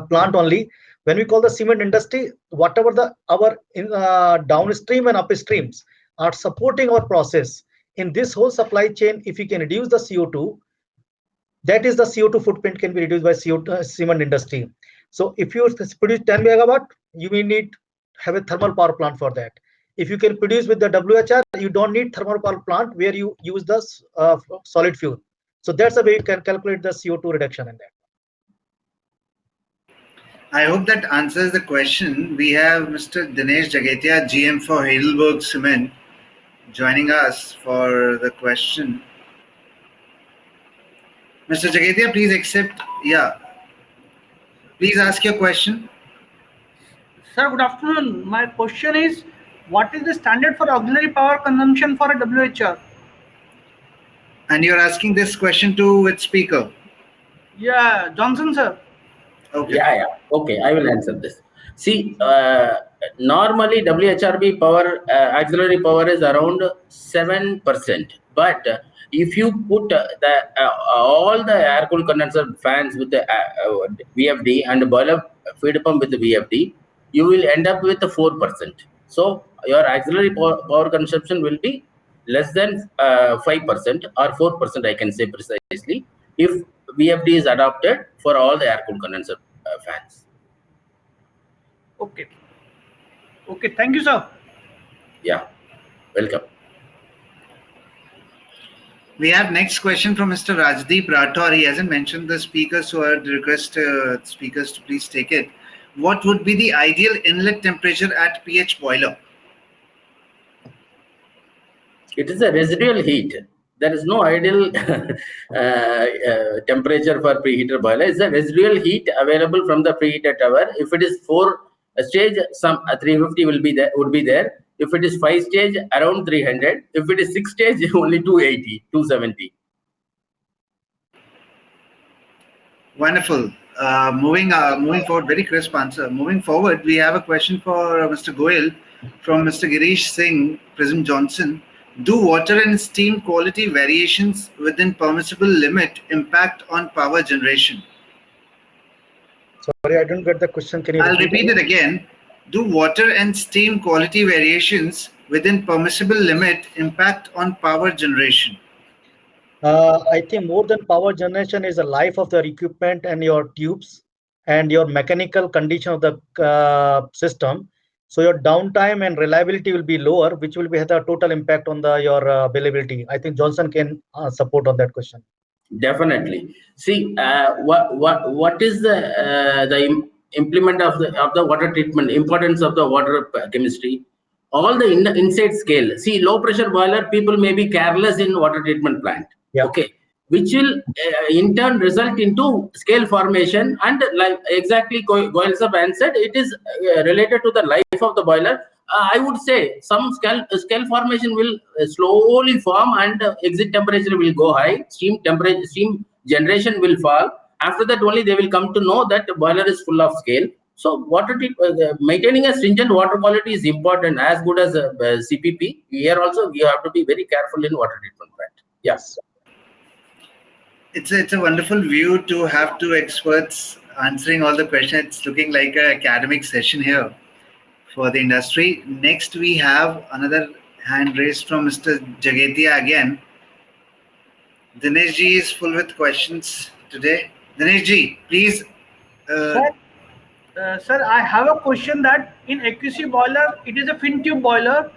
plant only. When we call the cement industry, whatever our downstream and upstreams, are supporting our process. In this whole supply chain, if you can reduce the CO2, that is the CO2 footprint can be reduced by CO2, cement industry. So if you produce 10 megawatt, you will need have a thermal power plant for that. If you can produce with the WHR, you don't need thermal power plant where you use the solid fuel. So that's the way you can calculate the CO2 reduction in that. I hope that answers the question. We have Mr. Dinesh Jagatia, GM for Heidelberg Cement, joining us for the question. Mr. Jagatia, please accept. Yeah, please ask your question. Sir, good afternoon. My question is, what is the standard for auxiliary power consumption for a WHR? And you're asking this question to which speaker? Yeah, Johnson, sir. Okay. Yeah. Okay, I will answer this. See, normally WHRB power, auxiliary power is around 7%. But if you put all the air cool condenser fans with the VFD and boiler feed pump with the VFD, you will end up with 4%. So your auxiliary power consumption will be less than 5% or 4%, I can say precisely, if VFD is adopted for all the air cool condenser fans. Okay. Okay, thank you, sir. Yeah, welcome. We have next question from Mr. Rajdeep Rathore. He hasn't mentioned the speaker, so I would request speakers to please take it. What would be the ideal inlet temperature at pH boiler? It is a residual heat. There is no ideal temperature for preheater boiler. It's a residual heat available from the preheater tower. If it is 4 stage, some 350 will be there. Would be there. If it is 5 stage, around 300. If it is 6 stage, only 280, 270. Wonderful. Moving forward, very crisp answer. Moving forward, we have a question for Mr. Goyal from Mr. Girish Singh, Prism Johnson. Do water and steam quality variations within permissible limit impact on power generation? Sorry, I didn't get the question. Can you I'll repeat it again. Do water and steam quality variations within permissible limit impact on power generation? I think more than power generation is the life of the equipment and your tubes and your mechanical condition of the system. So your downtime and reliability will be lower, which will have the total impact on your availability. I think Johnson can support on that question. Definitely. See, what is the implement of the water treatment? Importance of the water chemistry. All the inside scale. See, low pressure boiler, people may be careless in water treatment plant. Yeah. Okay, which will in turn result into scale formation, and like exactly Goyal sir answered, it is related to the life of the boiler. I would say some scale formation will slowly form, and exit temperature will go high. Steam generation will fall. After that, only they will come to know that the boiler is full of scale. So maintaining a stringent water quality is important, as good as CPP. Here also we have to be very careful in water treatment plant. Yes. It's a wonderful view to have two experts answering all the questions. It's looking like an academic session here for the industry. Next, we have another hand raised from Mr. Jagatia again. Dinesh ji is full with questions today. Dinesh ji, please. Sir, I have a question that in AQC boiler, it is a fin tube boiler.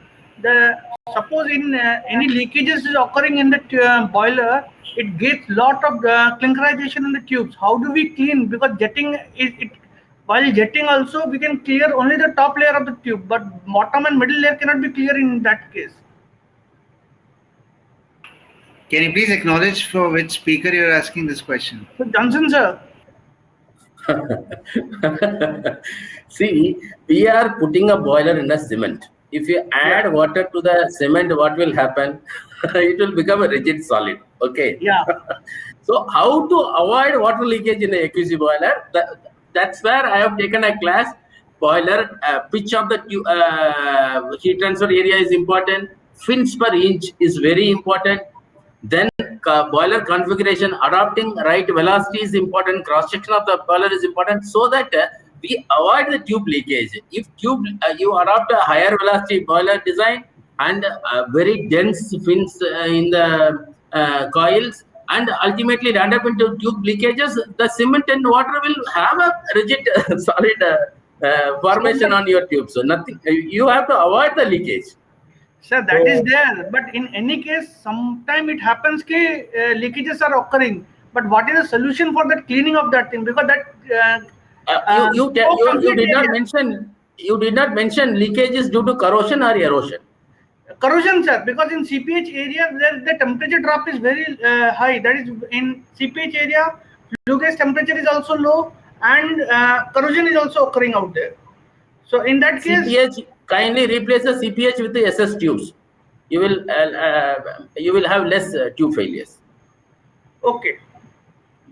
Suppose in any leakages is occurring in the boiler, it gets lot of clinkerization in the tubes. How do we clean? Because jetting while jetting also we can clear only the top layer of the tube, but bottom and middle layer cannot be clear in that case. Can you please acknowledge for which speaker you're asking this question? So Johnson sir. See, we are putting a boiler in a cement. If you add water to the cement, what will happen? It will become a rigid solid. Okay. Yeah. So how to avoid water leakage in a AQC boiler? That's where I have taken a class. Boiler pitch of the heat transfer area is important. Fins per inch is very important. Then boiler configuration, adopting right velocity is important. Cross section of the boiler is important, so that we avoid the tube leakage. If you adopt a higher velocity boiler design, and very dense fins in the coils, and ultimately land up into tube leakages. The cement and water will have a rigid solid formation on your tube. So nothing, you have to avoid the leakage. Sir, that is there, but in any case, sometime it happens that leakages are occurring. But what is the solution for that cleaning of that thing? Because that You did not mention leakages due to corrosion or erosion. Corrosion, sir, because in CPH area where the temperature drop is very high. That is in CPH area, flue gas temperature is also low, and corrosion is also occurring out there. So in that case, CPH, kindly replace the CPH with the SS tubes. You will have less tube failures. okay.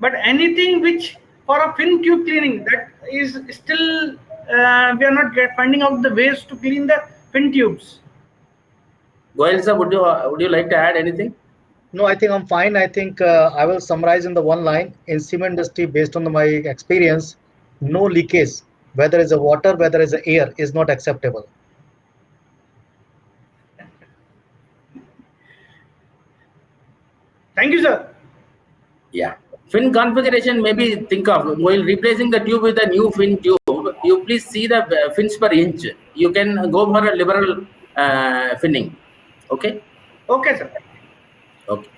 But anything which for a fin tube cleaning, that is still we are not finding out the ways to clean the fin tubes. Goyal sir, would you like to add anything? No, I think I'm fine. I think I will summarize in the one line. In cement industry, based on my experience, no leakage, whether it's a water, whether it's a air, is not acceptable. Thank you, sir. Yeah. Fin configuration, maybe think of while replacing the tube with a new fin tube. You please see the fins per inch. You can go for a liberal finning. Okay. Okay, sir. Okay.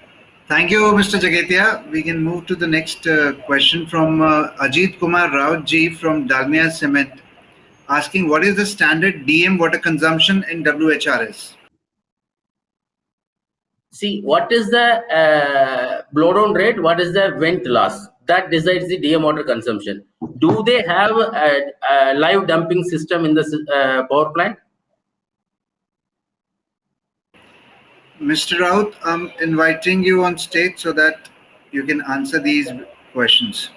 Thank you, Mr. Jagetia. We can move to the next question from Ajit Kumar Rao Ji from Dalmia Cement, asking what is the standard DM water consumption in WHRS? See, what is the blow down rate? What is the vent loss? That decides the DM water consumption. Do they have a live dumping system in the power plant? Mr. Raut, I'm inviting you on stage so that you can answer these questions.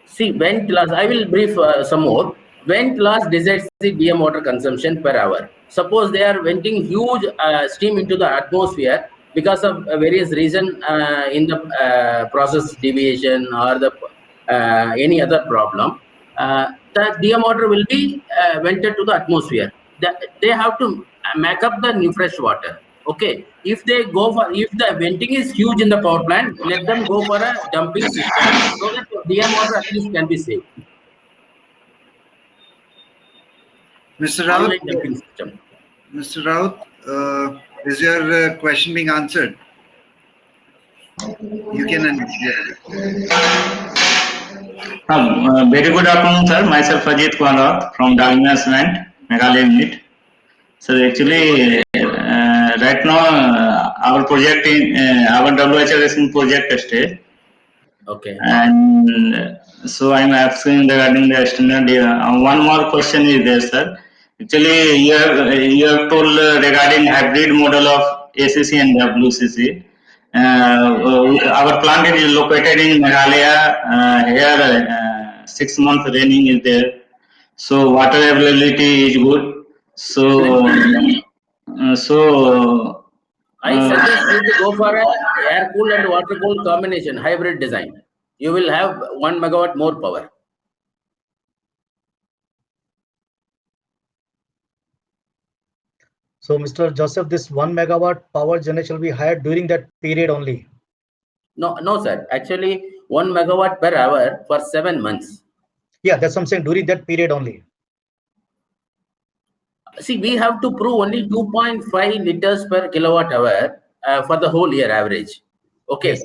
See, vent loss, I will brief some more. Vent loss decides the DM water consumption per hour. Suppose they are venting huge steam into the atmosphere because of various reason in the process deviation or the any other problem, the DM water will be vented to the atmosphere. They have to make up the new fresh water. Okay, if the venting is huge in the power plant, let them go for a dumping system so that DM water at least can be saved. Mr. Raut, Online dumping system. Mr. Raut, is your question being answered? You can. Very good afternoon, sir. Myself Ajit Kumar from Dalmia Cement, Meghalaya unit. So actually, right now our project in our WHRS in project stage. Okay. And so I'm asking regarding the standard. One more question is there, sir. Actually, you have told regarding hybrid model of ACC and WCC. Our plant is located in Meghalaya. Here, 6 months raining is there, so water availability is good. So, I suggest you to go for a air cool and water cool combination hybrid design. You will have 1 megawatt more power. So, Mr. Joseph, this 1 megawatt power generation will be hired during that period only. No, sir. Actually, 1 megawatt per hour for 7 months. Yeah, that's what I'm saying. During that period only. See, we have to prove only 2.5 liters per kilowatt hour for the whole year average. Okay. Yes.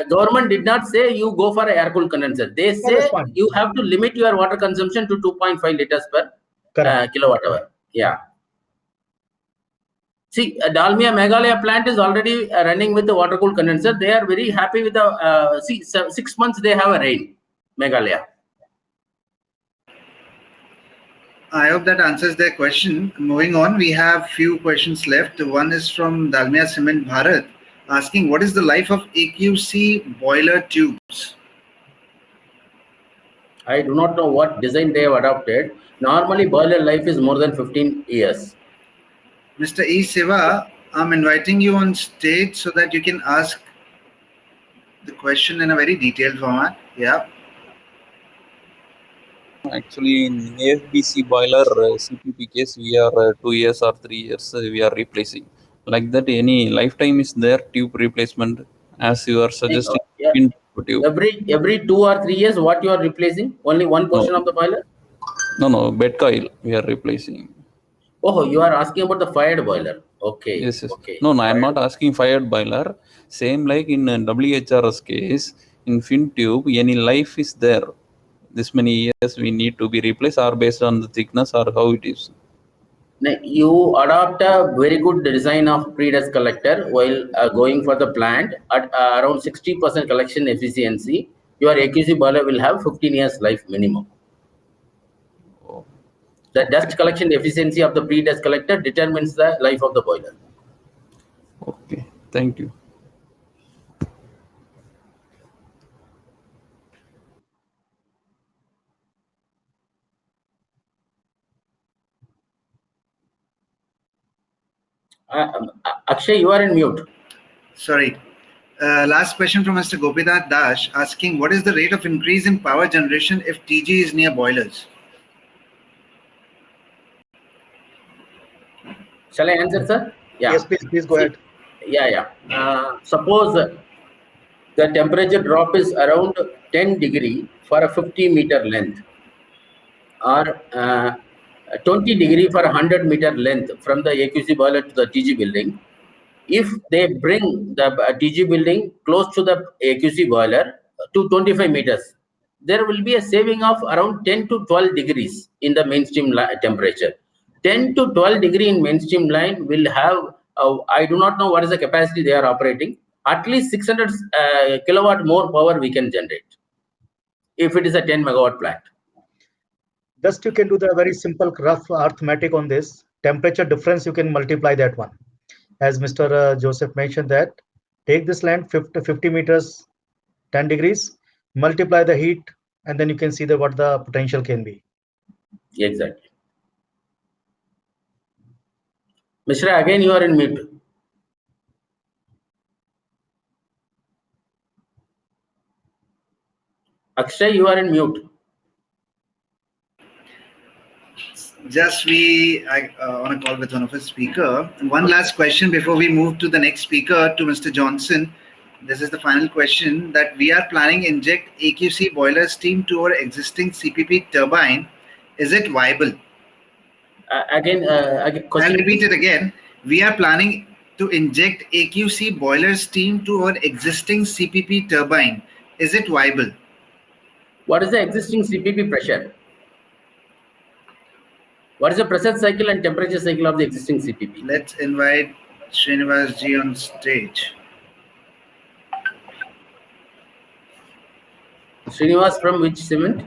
Government did not say you go for an air cooled condenser. They say you have to limit your water consumption to 2.5 liters per kilowatt hour. Yeah. See, Dalmia Meghalaya plant is already running with the water cooled condenser. They are very happy with the 6 months they have a rain, Meghalaya. I hope that answers their question. Moving on, we have few questions left. One is from Dalmia Cement Bharat, asking what is the life of AQC boiler tubes? I do not know what design they have adopted. Normally, boiler life is more than 15 years. Mr. E. Siva, I'm inviting you on stage so that you can ask the question in a very detailed format. Yeah. Actually, in AFBC boiler CPP case, we are 2 years or 3 years we are replacing. Like that, any lifetime is there tube replacement as you are suggesting? Yeah. In tube. Every 2 or 3 years, what you are replacing? Only one portion of the boiler? No, bed coil we are replacing. Oh, you are asking about the fired boiler. Okay. Yes. Okay. No, I am Fired. not asking fired boiler. Same like in WHRS case, in fin tube, any life is there. This many years we need to be replaced or based on the thickness or how it is. You adopt a very good design of pre-dust collector while going for the plant at around 60% collection efficiency. Your AQC boiler will have 15 years life minimum. Oh, The okay. dust collection efficiency of the pre-dust collector determines the life of the boiler. Okay, thank you. Akshay, you are in mute. Sorry. Last question from Mr. Gopinath Dash asking, what is the rate of increase in power generation if TG is near boilers? Shall I answer, sir? Yeah. Yes, please go ahead. Yeah. Suppose the temperature drop is around 10 degree for a 50-meter length, or 20 degree for a 100-meter length from the AQC boiler to the TG building. If they bring the TG building close to the AQC boiler to 25 meters, there will be a saving of around 10 to 12 degrees in the mainstream temperature. 10 to 12 degree in mainstream line will have, I do not know what is the capacity they are operating, at least 600 kilowatt more power we can generate if it is a 10 megawatt plant. Just you can do the very simple rough arithmetic on this. Temperature difference, you can multiply that one. As Mr. Joseph mentioned that, take this land 50 meters, 10 degrees, multiply the heat, and then you can see what the potential can be. Exactly. Mishra, again you are in mute. Akshay, you are in mute. Just on a call with one of his speaker. One last question before we move to the next speaker, to Mr. Johnson. This is the final question, that we are planning inject AQC boiler steam to our existing CPP turbine. Is it viable? Again, question. I'll repeat it again. We are planning to inject AQC boiler steam to our existing CPP turbine. Is it viable? What is the existing CPP pressure? What is the pressure cycle and temperature cycle of the existing CPP? Let's invite Srinivas ji on stage. Srinivas from which cement?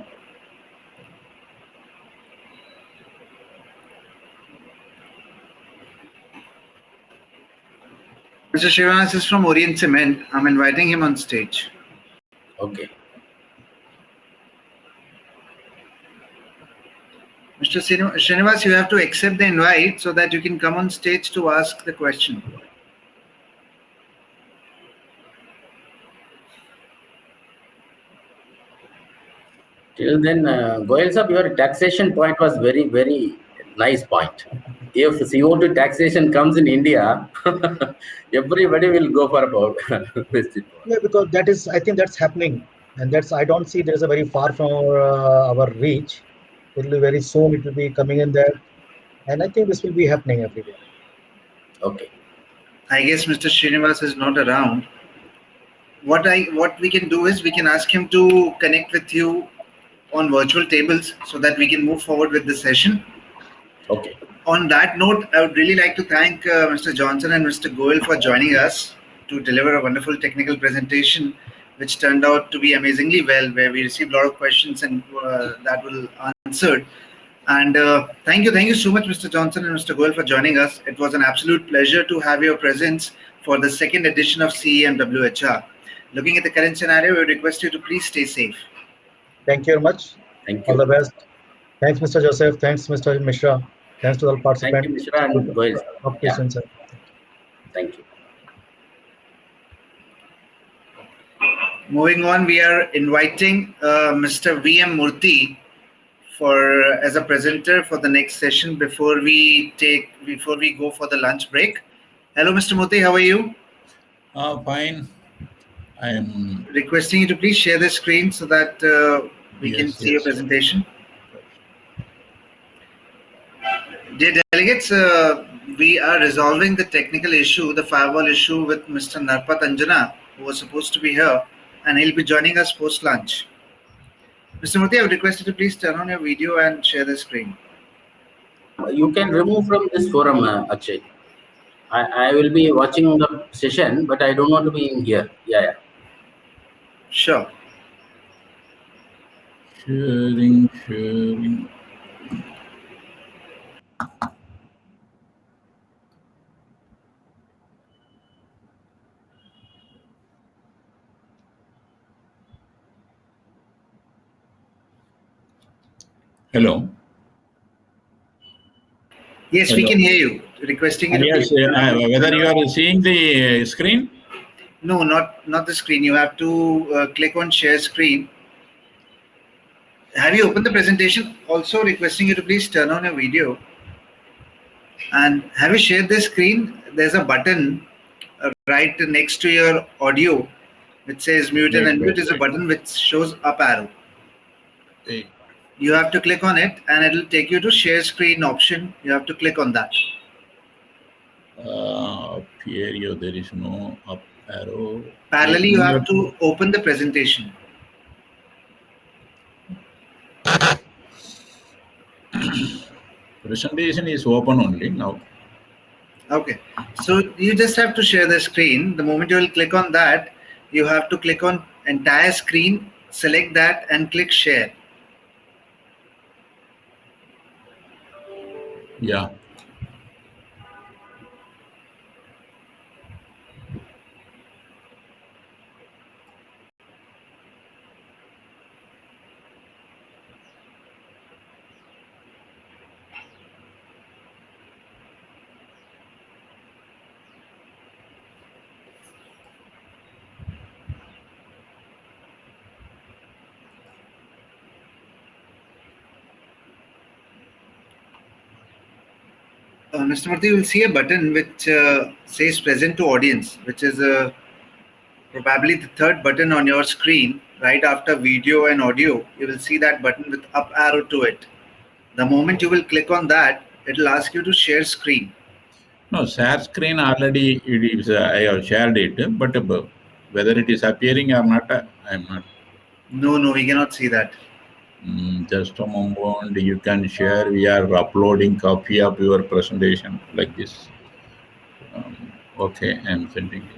Mr. Srinivas is from Orient Cement. I'm inviting him on stage. Okay. Mr. Srinivas, you have to accept the invite so that you can come on stage to ask the question. Till then, Goyal sir, your taxation point was very, very nice point. If CO2 taxation comes in India, everybody will go for about Yeah, because that is, I think that's happening, and I don't see there's a very far from our reach. It will be very soon. It will be coming in there, and I think this will be happening everywhere. Okay. I guess Mr. Srinivas is not around. What we can do is we can ask him to connect with you on virtual tables so that we can move forward with the session. Okay. On that note, I would really like to thank Mr. Johnson and Mr. Goel for joining us to deliver a wonderful technical presentation, which turned out to be amazingly well, where we received a lot of questions and that will answered. And thank you so much, Mr. Johnson and Mr. Goel, for joining us. It was an absolute pleasure to have your presence for the second edition of CEM WHR. Looking at the current scenario, we request you to please stay safe. Thank you very much. Thank you. All the best. Thanks, Mr. Joseph. Thanks, Mr. Mishra. Thanks to all participants. Thank you, Mishra and Goyal. Talk to you soon, sir. Thank you. Moving on, we are inviting Mr. V.M. Murthy as a presenter for the next session before we go for the lunch break. Hello, Mr. Moti, how are you? Fine. I am requesting you to please share the screen so that we can see your presentation. Dear delegates, we are resolving the technical issue, the firewall issue with Mr. Narpat Anjana, who was supposed to be here, and he'll be joining us post-lunch. Mr. Murthy, I would request you to please turn on your video and share the screen. You can remove from this forum, Akshay. I will be watching the session, but I don't want to be in here. Yeah. Sure. Sharing. Hello. Yes, Hello. we can hear you. Requesting you to yes, whether you are seeing the screen? No, not the screen. You have to click on share screen. Have you opened the presentation? Also requesting you to please turn on your video. And have you shared the screen? There's a button right next to your audio which says mute, and unmute is a button which shows up arrow. You have to click on it and it will take you to share screen option. You have to click on that. Up here, there is no up arrow. Parallelly, you have to open the presentation. Presentation is open only now. Okay, so you just have to share the screen. The moment you will click on that, you have to click on entire screen, select that and click share. Yeah. Mr. Murthy, you will see a button which says present to audience, which is probably the third button on your screen. Right after video and audio, you will see that button with up arrow to it. The moment you will click on that, it will ask you to share screen. No, share screen already it is. I have shared it, but whether it is appearing or not, I am not. No, we cannot see that. Just a moment. You can share. We are uploading copy of your presentation like this. Okay, I am sending it.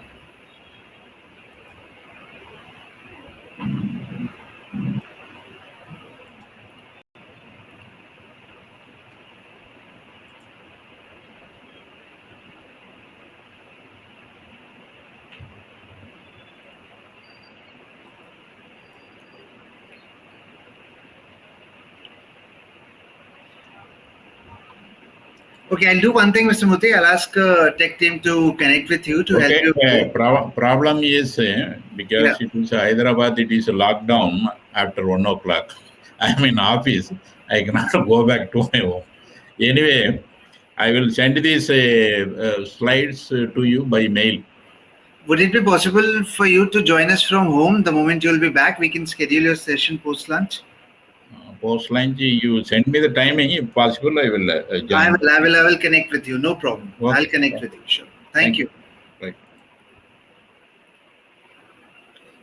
Okay, I'll do one thing, Mr. Murthy. I'll ask tech team to connect with you to help you. Problem is because it is Hyderabad, it is lockdown after 1 o'clock. I'm in office. I cannot go back to my home. Anyway, I will send these slides to you by mail. Would it be possible for you to join us from home the moment you'll be back? We can schedule your session post-lunch. Post-lunch, you send me the timing. If possible, I will join. I will connect with you. No problem. Okay. I'll connect with you. Sure. Thank you. Right.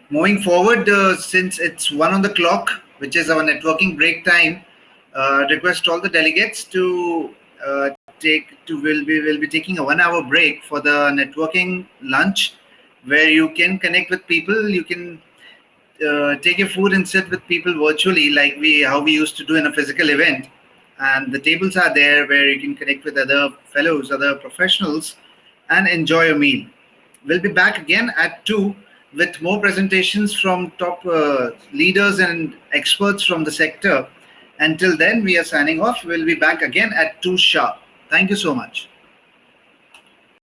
Moving forward, since it's 1 on the clock, which is our networking break time, request all the delegates to we'll be taking a 1 hour break for the networking lunch, where you can connect with people. You can take your food and sit with people virtually, like how we used to do in a physical event. And the tables are there where you can connect with other fellows, other professionals, and enjoy a meal. We'll be back again at 2 with more presentations from top leaders and experts from the sector. Until then, we are signing off. We'll be back again at 2 sharp. Thank you so much.